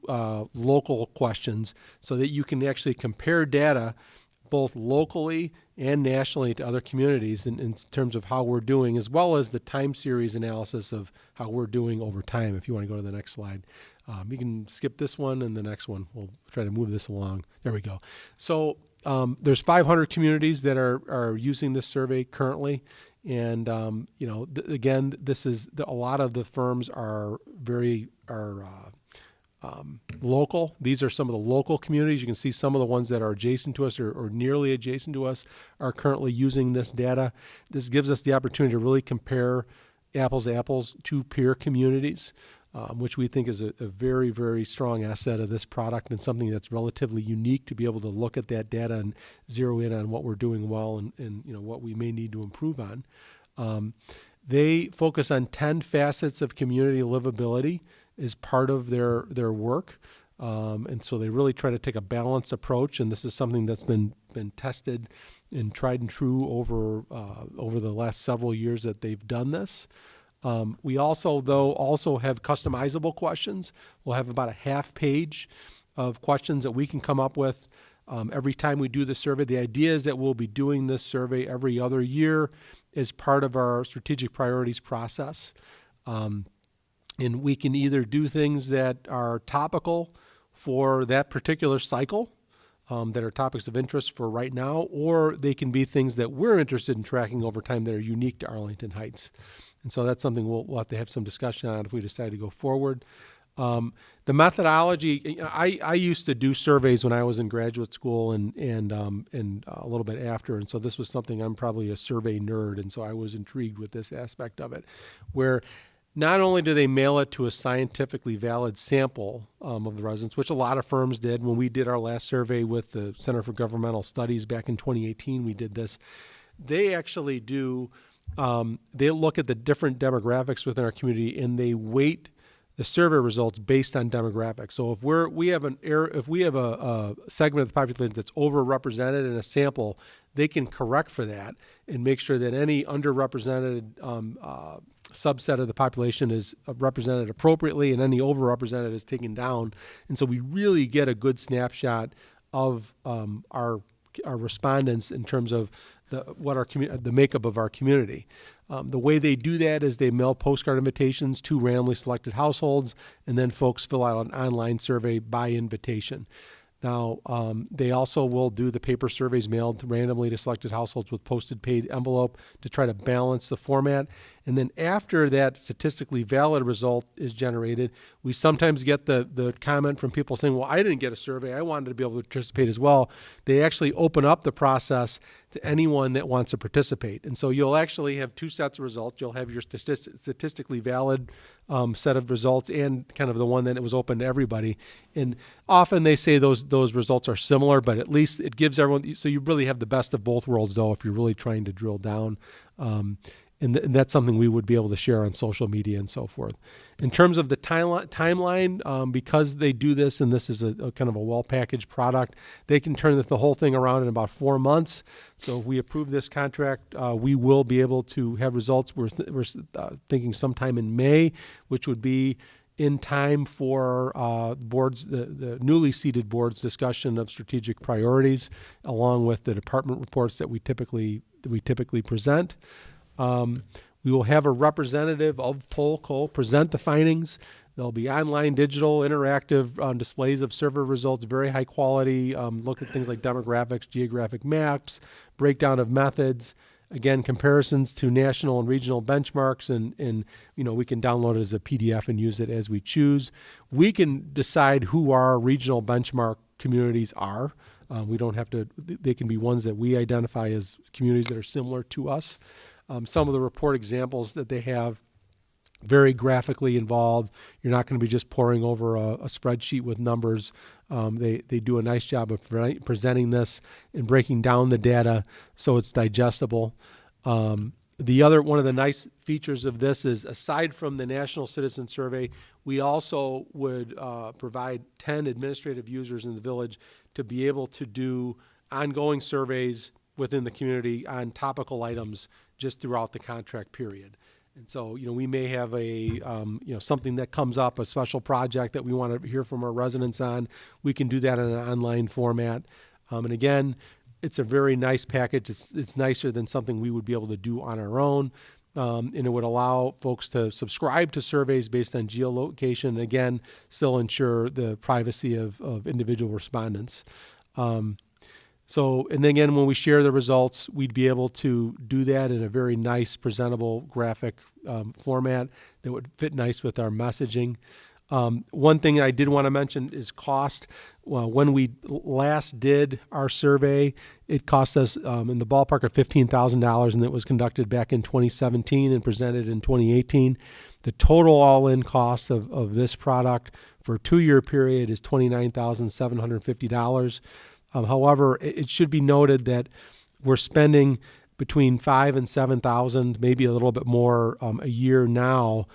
local questions so that you can actually compare data both locally and nationally to other communities in terms of how we're doing, as well as the time series analysis of how we're doing over time. If you want to go to the next slide. You can skip this one and the next one. We'll try to move this along. There we go. So there's 500 communities that are using this survey currently, And again, this is a lot of the firms are local. These are some of the local communities. You can see some of the ones that are adjacent to us or nearly adjacent to us are currently using this data. This gives us the opportunity to really compare apples to apples to peer communities, which we think is a very, very strong asset of this product and something that's relatively unique to be able to look at that data and zero in on what we're doing well and what we may need to improve on. They focus on 10 facets of community livability as part of their work. And so they really try to take a balanced approach, and this is something that's been tested and tried and true over the last several years that they've done this. We also have customizable questions. We'll have about a half page of questions that we can come up with every time we do the survey. The idea is that we'll be doing this survey every other year as part of our strategic priorities process. And we can either do things that are topical for that particular cycle, that are topics of interest for right now, or they can be things that we're interested in tracking over time that are unique to Arlington Heights. And so that's something we'll have to have some discussion on if we decide to go forward. The methodology, I used to do surveys when I was in graduate school and a little bit after, and so this was something, I'm probably a survey nerd, and so I was intrigued with this aspect of it, where not only do they mail it to a scientifically valid sample of the residents, which a lot of firms did. When we did our last survey with the Center for Governmental Studies back in 2018, we did this. They actually do, they look at the different demographics within our community and they weight the survey results based on demographics. So if we have a segment of the population that's overrepresented in a sample, they can correct for that and make sure that any underrepresented subset of the population is represented appropriately and any overrepresented is taken down. And so we really get a good snapshot of our respondents in terms of the makeup of our community. The way they do that is they mail postcard invitations to randomly selected households, and then folks fill out an online survey by invitation. Now, they also will do the paper surveys mailed randomly to selected households with posted paid envelope to try to balance the format. And then after that statistically valid result is generated, we sometimes get the comment from people saying, well, I didn't get a survey. I wanted to be able to participate as well. They actually open up the process to anyone that wants to participate. And so you'll actually have two sets of results. You'll have your statistically valid set of results and kind of the one that it was open to everybody. And often they say those results are similar, but at least it gives everyone, so you really have the best of both worlds, though, if you're really trying to drill down. And that's something we would be able to share on social media and so forth. In terms of the timeline, because they do this, and this is a kind of a well-packaged product, they can turn the whole thing around in about 4 months. So if we approve this contract, we will be able to have results. We're thinking sometime in May, which would be in time for the newly seated board's discussion of strategic priorities, along with the department reports that we typically present. We will have a representative of Polco present the findings. There'll be online, digital, interactive displays of survey results, very high quality, look at things like demographics, geographic maps, breakdown of methods, again, comparisons to national and regional benchmarks, and we can download it as a PDF and use it as we choose. We can decide who our regional benchmark communities are. We don't have to, they can be ones that we identify as communities that are similar to us. Some of the report examples that they have, very graphically involved. You're not going to be just poring over a spreadsheet with numbers. They do a nice job of presenting this and breaking down the data so it's digestible. One of the nice features of this is, aside from the National Citizen Survey, we also would provide 10 administrative users in the village to be able to do ongoing surveys within the community on topical items just throughout the contract period. And so, we may have something that comes up, a special project that we want to hear from our residents on. We can do that in an online format. And again, it's a very nice package. It's nicer than something we would be able to do on our own. And it would allow folks to subscribe to surveys based on geolocation, and again, still ensure the privacy of individual respondents. So, and then again, when we share the results, we'd be able to do that in a very nice, presentable graphic format that would fit nice with our messaging. One thing I did want to mention is cost. Well, when we last did our survey, it cost us in the ballpark of $15,000, and it was conducted back in 2017 and presented in 2018. The total all-in cost of this product for a 2-year period is $29,750. However, it should be noted that we're spending between $5,000 and $7,000, maybe a little bit more a year now,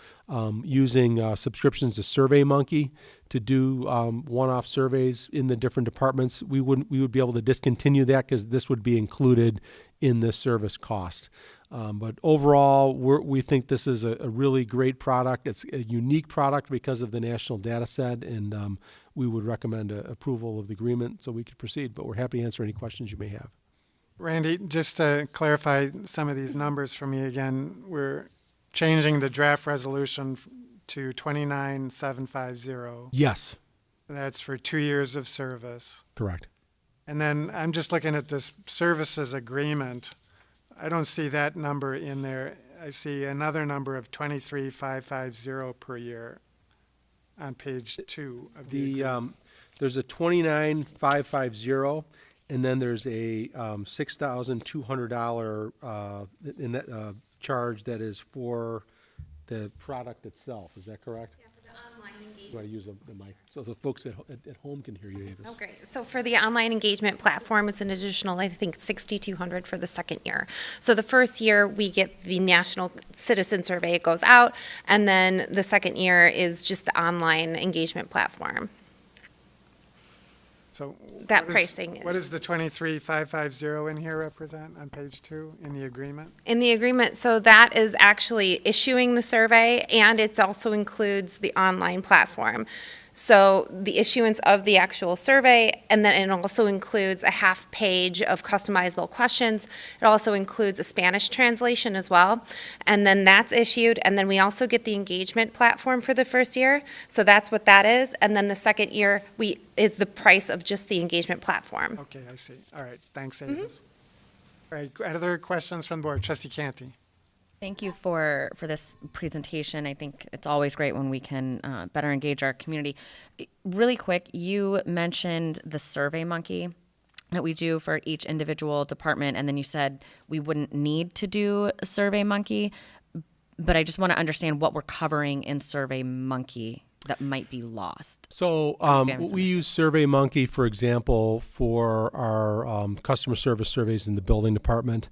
using subscriptions to SurveyMonkey to do one-off surveys in the different departments. We would be able to discontinue that because this would be included in this service cost. But overall, we think this is a really great product. It's a unique product because of the national data set, and we would recommend approval of the agreement so we could proceed. But we're happy to answer any questions you may have. Randy, just to clarify some of these numbers for me again, we're changing the draft resolution to 29,750. Yes. That's for 2 years of service. Correct. And then I'm just looking at this services agreement. I don't see that number in there. I see another number of 23,550 per year on page 2 of the agreement. There's a 29,550. And then there's a $6,200 charge that is for the product itself. Is that correct? Yeah, for the online engagement. Do I use the mic so the folks at home can hear you, Avis? Oh, great. So for the online engagement platform, it's an additional, I think, $6,200 for the second year. So the first year, we get the National Citizen Survey. It goes out. And then the second year is just the online engagement platform. So that pricing. What does the 23,550 in here represent on page 2 in the agreement? In the agreement, so that is actually issuing the survey, and it also includes the online platform. So the issuance of the actual survey, and then it also includes a half page of customizable questions. It also includes a Spanish translation as well. And then that's issued, and then we also get the engagement platform for the first year. So that's what that is. And then the second year is the price of just the engagement platform. Okay, I see. All right, thanks, Avis. All right, other questions from the board? Trustee Canty. Thank you for this presentation. I think it's always great when we can better engage our community. Really quick, you mentioned the SurveyMonkey that we do for each individual department, and then you said we wouldn't need to do a SurveyMonkey, but I just want to understand what we're covering in SurveyMonkey that might be lost. So we use SurveyMonkey, for example, for our customer service surveys in the building department.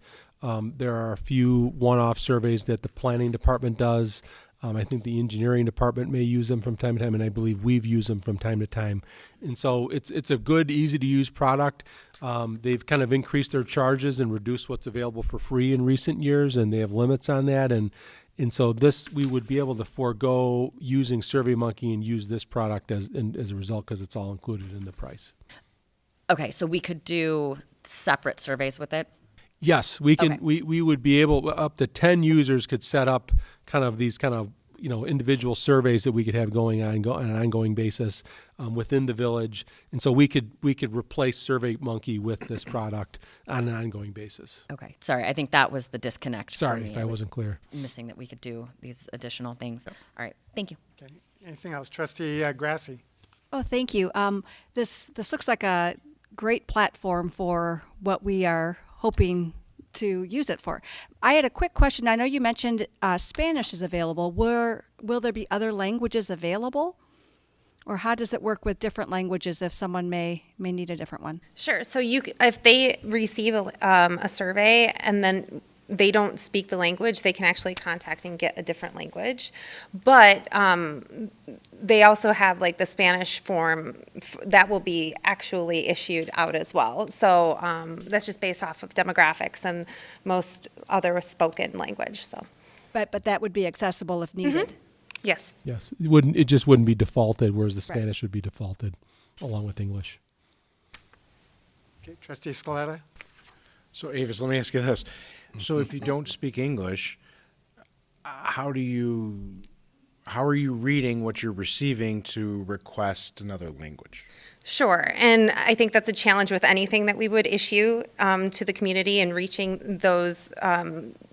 There are a few one-off surveys that the planning department does. I think the engineering department may use them from time to time, and I believe we've used them from time to time. And so it's a good, easy-to-use product. They've kind of increased their charges and reduced what's available for free in recent years, and they have limits on that. And so we would be able to forego using SurveyMonkey and use this product as a result because it's all included in the price. Okay, so we could do separate surveys with it? Yes, we can. Okay. We would be able, up to 10 users could set up these individual surveys that we could have going on an ongoing basis within the village, and so we could replace SurveyMonkey with this product on an ongoing basis. Okay, sorry, I think that was the disconnect. Sorry for me. if I wasn't clear. Missing that we could do these additional things. All right, thank you. Okay. Anything else, Trustee Grasse? Oh, thank you. This looks like a great platform for what we are hoping to use it for. I had a quick question. I know you mentioned Spanish is available. Will there be other languages available? Or how does it work with different languages if someone may need a different one? Sure. So if they receive a survey and then they don't speak the language, they can actually contact and get a different language. But they also have like the Spanish form that will be actually issued out as well. So that's just based off of demographics and most other spoken language. So, but that would be accessible if needed. Mm-hmm. Yes. Yes, it just wouldn't be defaulted, whereas the Spanish would be defaulted along with English. Okay, Trustee Scaletta. So Avis, let me ask you this. So if you don't speak English, how do you how are you reading what you're receiving to request another language? Sure, and I think that's a challenge with anything that we would issue to the community and reaching those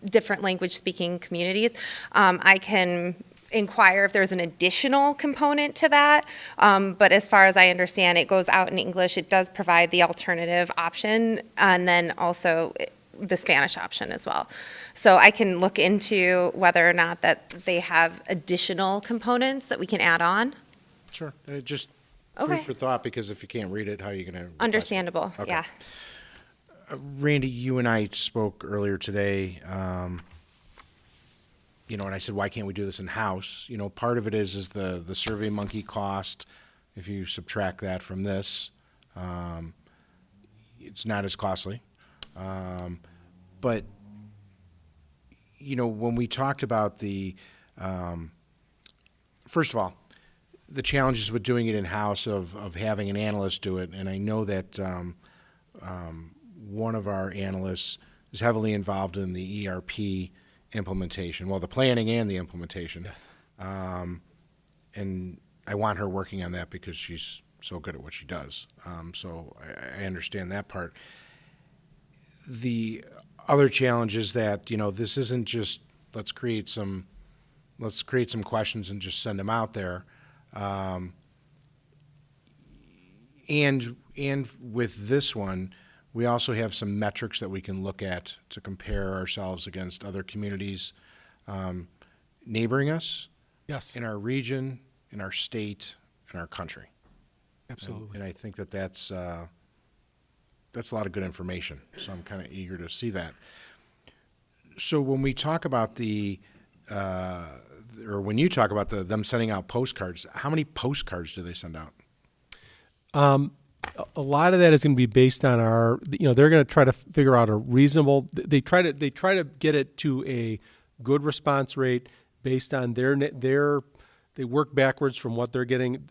different language-speaking communities. I can inquire if there's an additional component to that, but as far as I understand, it goes out in English. It does provide the alternative option, and then also the Spanish option as well. So I can look into whether or not that they have additional components that we can add on. Sure. Just Okay. food for thought, because if you can't read it, how are you going to? Understandable, Okay. yeah. Randy, you and I spoke earlier today, you know, and I said, why can't we do this in-house? You know, part of it is the Survey Monkey cost. If you subtract that from this, it's not as costly. But, you know, when we talked about the, first of all, the challenges with doing it in-house of having an analyst do it, and I know that one of our analysts is heavily involved in the ERP implementation, well, the planning and the implementation. Yes. And I want her working on that because she's so good at what she does. So I understand that part. The other challenge is that, you know, this isn't just let's create some questions and just send them out there. And with this one, we also have some metrics that we can look at to compare ourselves against other communities neighboring us. Yes. In our region, in our state, in our country. Absolutely. And I think that's a lot of good information. So I'm kind of eager to see that. So when we talk about when you talk about them sending out postcards, how many postcards do they send out? A lot of that is going to be based on they're going to try to figure out a reasonable, they try to get it to a good response rate based on they work backwards from what they're getting.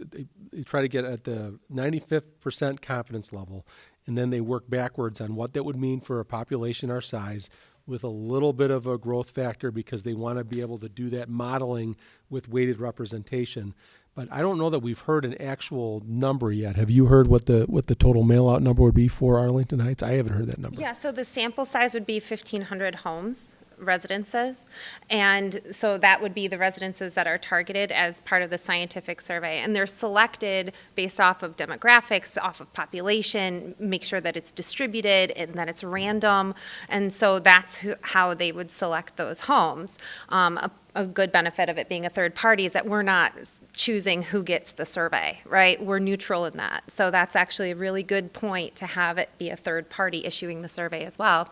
They try to get at the 95th% confidence level, and then they work backwards on what that would mean for a population our size with a little bit of a growth factor, because they want to be able to do that modeling with weighted representation. But I don't know that we've heard an actual number yet. Have you heard what the total mail-out number would be for Arlington Heights? I haven't heard that number. Yeah, so the sample size would be 1,500 homes, residences, and so that would be the residences that are targeted as part of the scientific survey, and they're selected based off of demographics, off of population, make sure that it's distributed and that it's random, and so that's how they would select those homes. A good benefit of it being a third party is that we're not choosing who gets the survey, right? We're neutral in that. So that's actually a really good point to have it be a third party issuing the survey as well.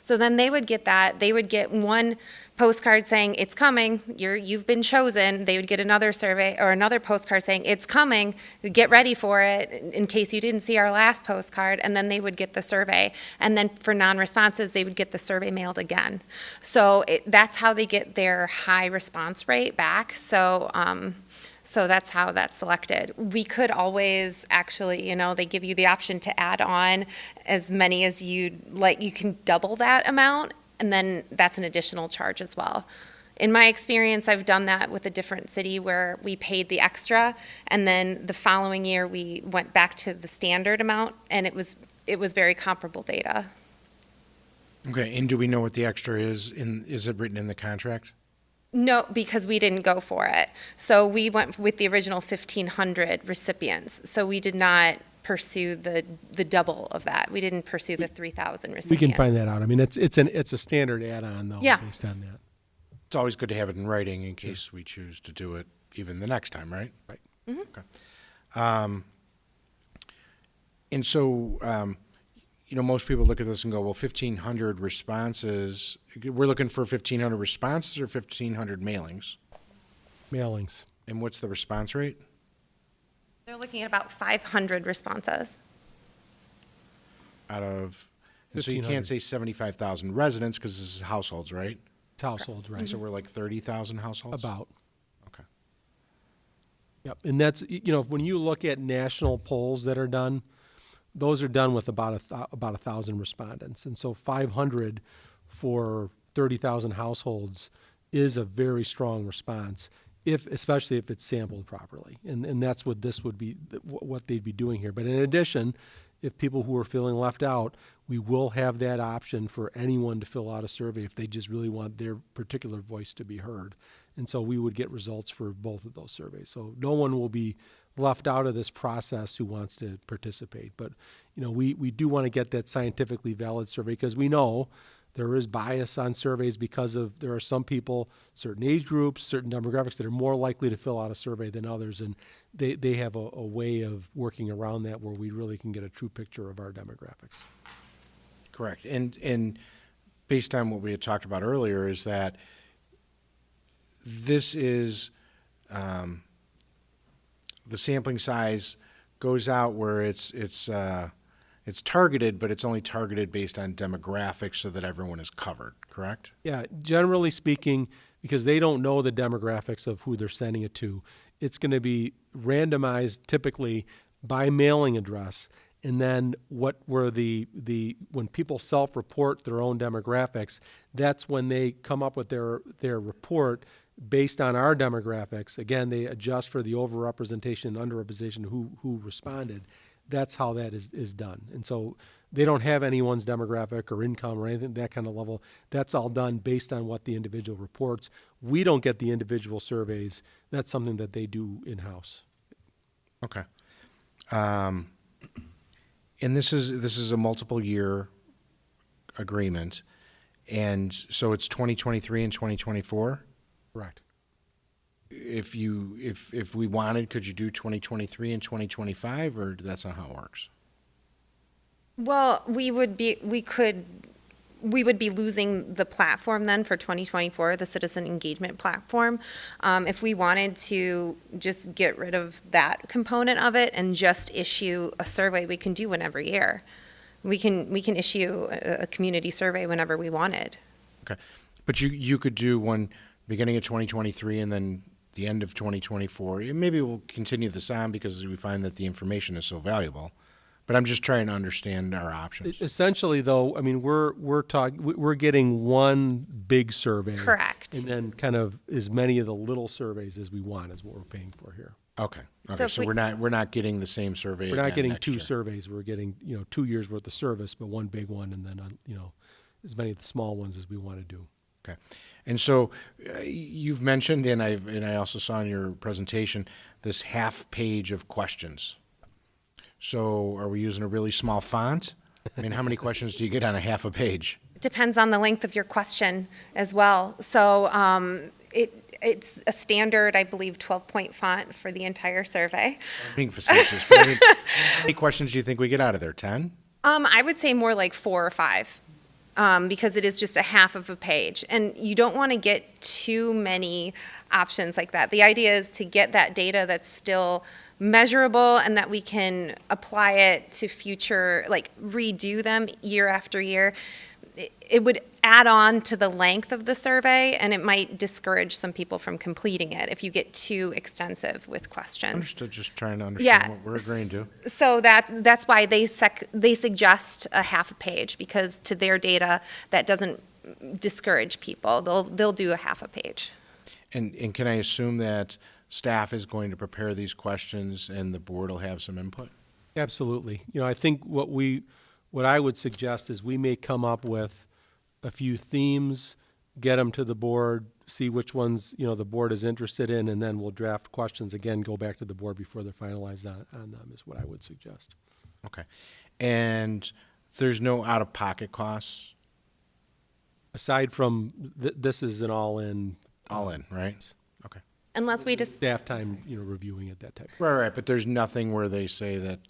So then they would get that. They would get one postcard saying, it's coming, you've been chosen. They would get another survey or another postcard saying, it's coming, get ready for it in case you didn't see our last postcard. And then they would get the survey. And then for non-responses, they would get the survey mailed again. So that's how they get their high response rate back. So that's how that's selected. We could always actually, they give you the option to add on as many as you'd like. You can double that amount, and then that's an additional charge as well. In my experience, I've done that with a different city where we paid the extra, and then the following year we went back to the standard amount, and it was very comparable data. Okay, and do we know what the extra is? Is it written in the contract? No, because we didn't go for it. So we went with the original 1,500 recipients. So we did not pursue the double of that. We didn't pursue the 3,000 recipients. We can find that out. I mean, it's a standard add-on though, Yeah. based on that. It's always good to have it in writing in case we choose to do it even the next time, right? Right. Mm-hmm. Okay. And so, most people look at this and go, well, 1,500 responses. We're looking for 1,500 responses or 1,500 mailings? Mailings. And what's the response rate? They're looking at about 500 responses. Out of, and so you 1,500. can't say 75,000 residents because this is households, right? It's households, right? And so we're like 30,000 households? About. Okay. Yep. And that's, when you look at national polls that are done, those are done with about 1,000 respondents. And so 500 for 30,000 households is a very strong response. especially if it's sampled properly. And that's what this would be, what they'd be doing here. But in addition, if people who are feeling left out, we will have that option for anyone to fill out a survey if they just really want their particular voice to be heard. And so we would get results for both of those surveys. So no one will be left out of this process who wants to participate. But, we do want to get that scientifically valid survey because we know there is bias on surveys because there are some people, certain age groups, certain demographics that are more likely to fill out a survey than others. And they have a way of working around that where we really can get a true picture of our demographics. Correct. And based on what we had talked about earlier is that this is the sampling size goes out where it's targeted, but it's only targeted based on demographics so that everyone is covered, correct? Yeah, generally speaking, because they don't know the demographics of who they're sending it to, it's going to be randomized typically by mailing address. And then when people self-report their own demographics, that's when they come up with their report based on our demographics. Again, they adjust for the overrepresentation and underrepresentation who responded. That's how that is done. And so they don't have anyone's demographic or income or anything, that kind of level. That's all done based on what the individual reports. We don't get the individual surveys. That's something that they do in-house. Okay. And this is a multiple year agreement. And so it's 2023 and 2024? Correct. If we wanted, could you do 2023 and 2025, or that's not how it works? Well, we would be losing the platform then for 2024, the citizen engagement platform. If we wanted to just get rid of that component of it and just issue a survey, we can do one every year. We can issue a community survey whenever we wanted. Okay, but you could do one beginning of 2023 and then the end of 2024. Maybe we'll continue this on because we find that the information is so valuable. But I'm just trying to understand our options. Essentially, though, I mean, we're getting one big survey, correct, and then kind of as many of the little surveys as we want is what we're paying for here. Okay. So we're not getting the same survey. We're not getting next two year. surveys. We're getting 2 years worth of service, but one big one, and then as many of the small ones as we want to do. Okay. And so you've mentioned, and I also saw in your presentation, this half page of questions. So are we using a really small font? I mean, how many questions do you get on a half a page? It depends on the length of your question as well. So it's a standard, I believe, 12-point font for the entire survey. I'm being facetious, but I mean, how many questions do you think we get out of there? 10? I would say more like 4 or 5. Because it is just a half of a page. And you don't want to get too many options like that. The idea is to get that data that's still measurable and that we can apply it to future, like redo them year after year. It would add on to the length of the survey, and it might discourage some people from completing it if you get too extensive with questions. Understood. Just trying to understand what we're agreeing to. So that's why they suggest a half a page, because to their data that doesn't discourage people. They'll do a half a page. And can I assume that staff is going to prepare these questions and the board will have some input? Absolutely. I think what I would suggest is we may come up with a few themes, get them to the board, see which ones, the board is interested in, and then we'll draft questions again, go back to the board before they're finalized on them is what I would suggest. Okay. And there's no out-of-pocket costs? Aside from, this is an all-in. All-in, right? Okay. Unless we just staff time, reviewing it, that type. Right. But there's nothing where they say that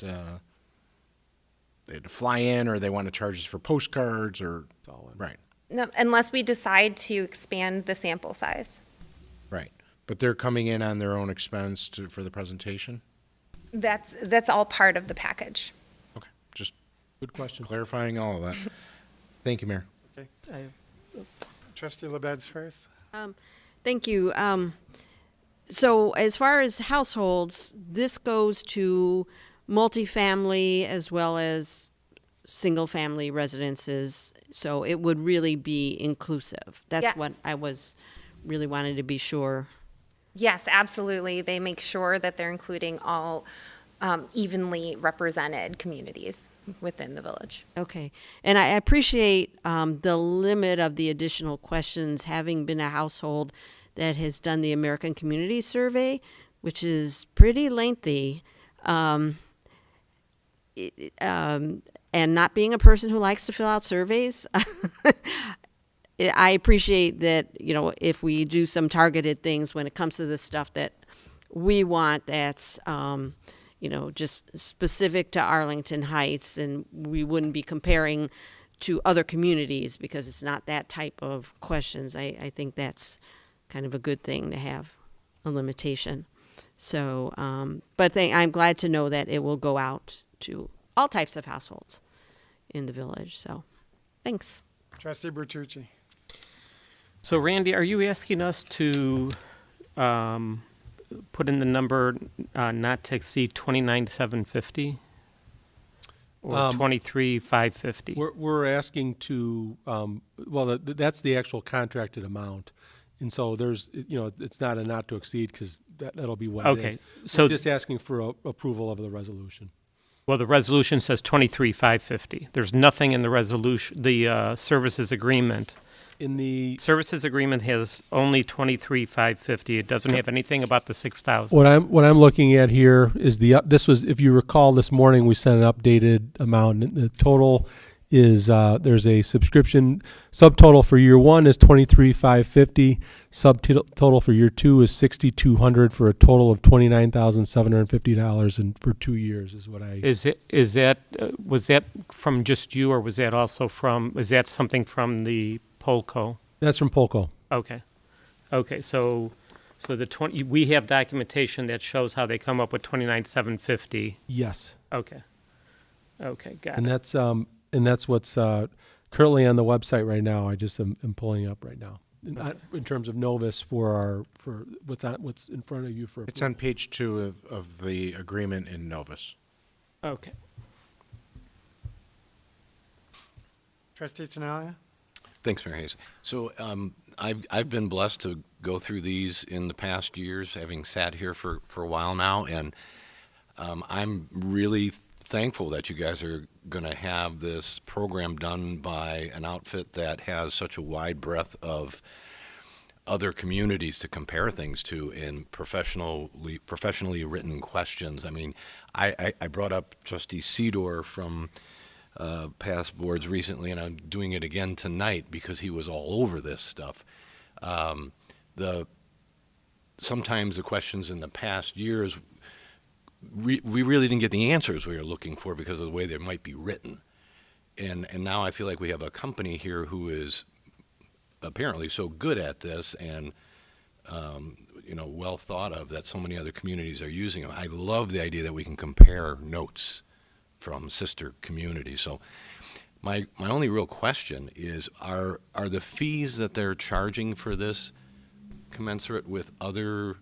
they had to fly in, or they want to charge us for postcards, or it's all in. Right. No, unless we decide to expand the sample size. Right. But they're coming in on their own expense for the presentation? That's all part of the package. Okay. Just good question. Clarifying all of that. Thank you, Mayor. Okay. Trustee LaBedz first. Thank you. So as far as households, this goes to multifamily as well as single-family residences, so it would really be inclusive. That's Yes. what I really wanted to be sure. Yes, absolutely. They make sure that they're including all evenly represented communities within the village. Okay. And I appreciate the lit of the additional questions, having been a household that has done the American Community Survey, which is pretty lengthy. And not being a person who likes to fill out surveys, I appreciate that, if we do some targeted things when it comes to this stuff that we want that's, just specific to Arlington Heights, and we wouldn't be comparing to other communities because it's not that type of questions. I think that's kind of a good thing to have a limitation. So, but I'm glad to know that it will go out to all types of households in the village. So, thanks. Trustee Bertucci. So Randy, are you asking us to put in the number not to exceed 29,750 or 23,550? We're asking to, that's the actual contracted amount. And so there's, it's not a not to exceed because that'll be what it is. So we're just asking for approval of the resolution. Well, the resolution says 23,550. There's nothing in the resolution, the services agreement. In the services agreement has only 23,550. It doesn't have anything about the 6,000. What I'm looking at here is this was, if you recall, this morning we sent an updated amount. And the total is there's a subscription subtotal for year one is 23,550. Subtotal for year two is 6,200 for a total of $29,750 and for 2 years is what I. Was that from just you, or was that also is that something from the Polco? That's from Polco. Okay. So we have documentation that shows how they come up with 29,750. Yes. Okay, got it. And that's what's currently on the website right now. I just am pulling up right now in terms of Novus for what's in front of you for. It's on page 2 of the agreement in Novus. Okay. Trustee Tinaglia. Thanks, Mayor Hayes. So I've been blessed to go through these in the past years, having sat here for a while now, and I'm really thankful that you guys are going to have this program done by an outfit that has such a wide breadth of other communities to compare things to in professionally written questions. I mean, I brought up Trustee Sedor from past boards recently, and I'm doing it again tonight because he was all over this stuff. Sometimes the questions in the past years, we really didn't get the answers we were looking for because of the way they might be written. And now I feel like we have a company here who is apparently so good at this and well thought of that so many other communities are using them. I love the idea that we can compare notes from sister communities. So my only real question is, are the fees that they're charging for this commensurate with other,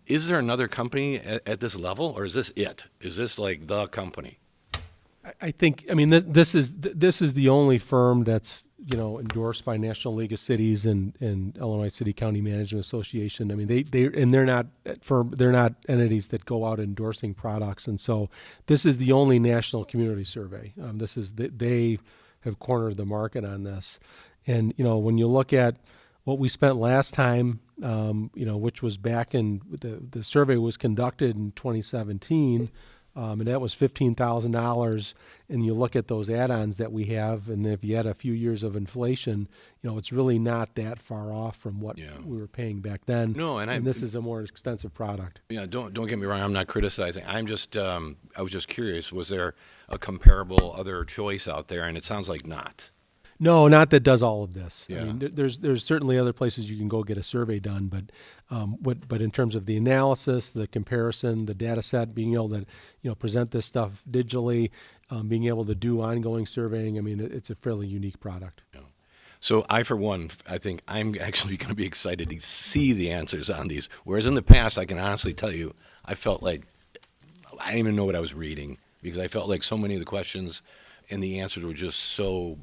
is there another company at this level, or is this it? Is this like the company? I think, this is the only firm that's, endorsed by National League of Cities and Illinois City County Management Association. They're not entities that go out endorsing products. And so this is the only national community survey. They have cornered the market on this. And, when you look at what we spent last time, which was back in, the survey was conducted in 2017, and that was $15,000. And you look at those add-ons that we have, and if you had a few years of inflation, it's really not that far off from what we were paying back then. No, and this is a more extensive product. Yeah, don't get me wrong. I'm not criticizing. I'm just, I was just curious. Was there a comparable other choice out there? And it sounds like not. No, not that does all of this. Yeah. There's certainly other places you can go get a survey done, but in terms of the analysis, the comparison, the data set, being able to present this stuff digitally, being able to do ongoing surveying, it's a fairly unique product. Yeah. So I, for one, I think I'm actually going to be excited to see the answers on these. Whereas in the past, I can honestly tell you, I felt like I didn't even know what I was reading because I felt like so many of the questions and the answers were just so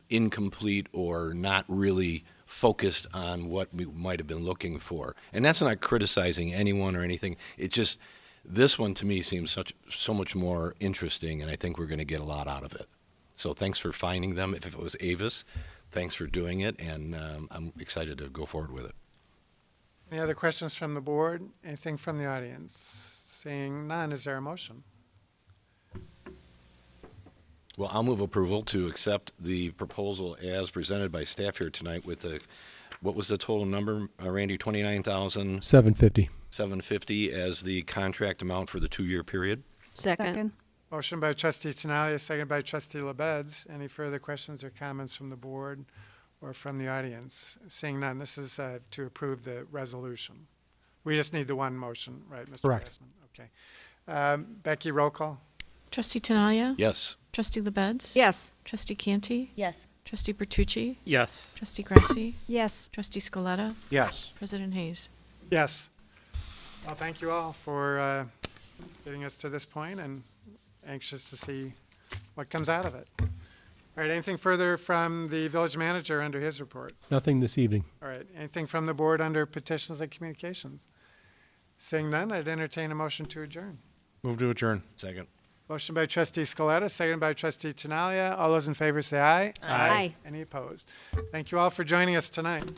incomplete or not really focused on what we might have been looking for. And that's not criticizing anyone or anything. It just, this one to me seems so much more interesting, and I think we're going to get a lot out of it. So thanks for finding them. If it was Avis, thanks for doing it, and I'm excited to go forward with it. Any other questions from the board? Anything from the audience? Seeing none, is there a motion? Well, I'll move approval to accept the proposal as presented by staff here tonight with what was the total number, Randy? 29,000? $750 as the contract amount for the 2-year period. Second. Motion by trustee Tinaglia, second by trustee LaBedz. Any further questions or comments from the board or from the audience? Seeing none, this is to approve the resolution. We just need the one motion, right, Mr. Correct. Gassman? Okay. Becky, roll call. Trustee Tinaglia? Yes. Trustee LaBedz? Yes. Trustee Canty? Yes. Trustee Bertucci? Yes. Trustee Grasse? Yes. Trustee Scaletta? Yes. President Hayes? Yes. Well, thank you all for getting us to this point, and anxious to see what comes out of it. All right, anything further from the village manager under his report? Nothing this evening. All right, anything from the board under petitions and communications? Seeing none, I'd entertain a motion to adjourn. Move to adjourn. Second. Motion by trustee Scaletta, second by trustee Tinaglia. All those in favor say aye. Aye. Any opposed? Thank you all for joining us tonight.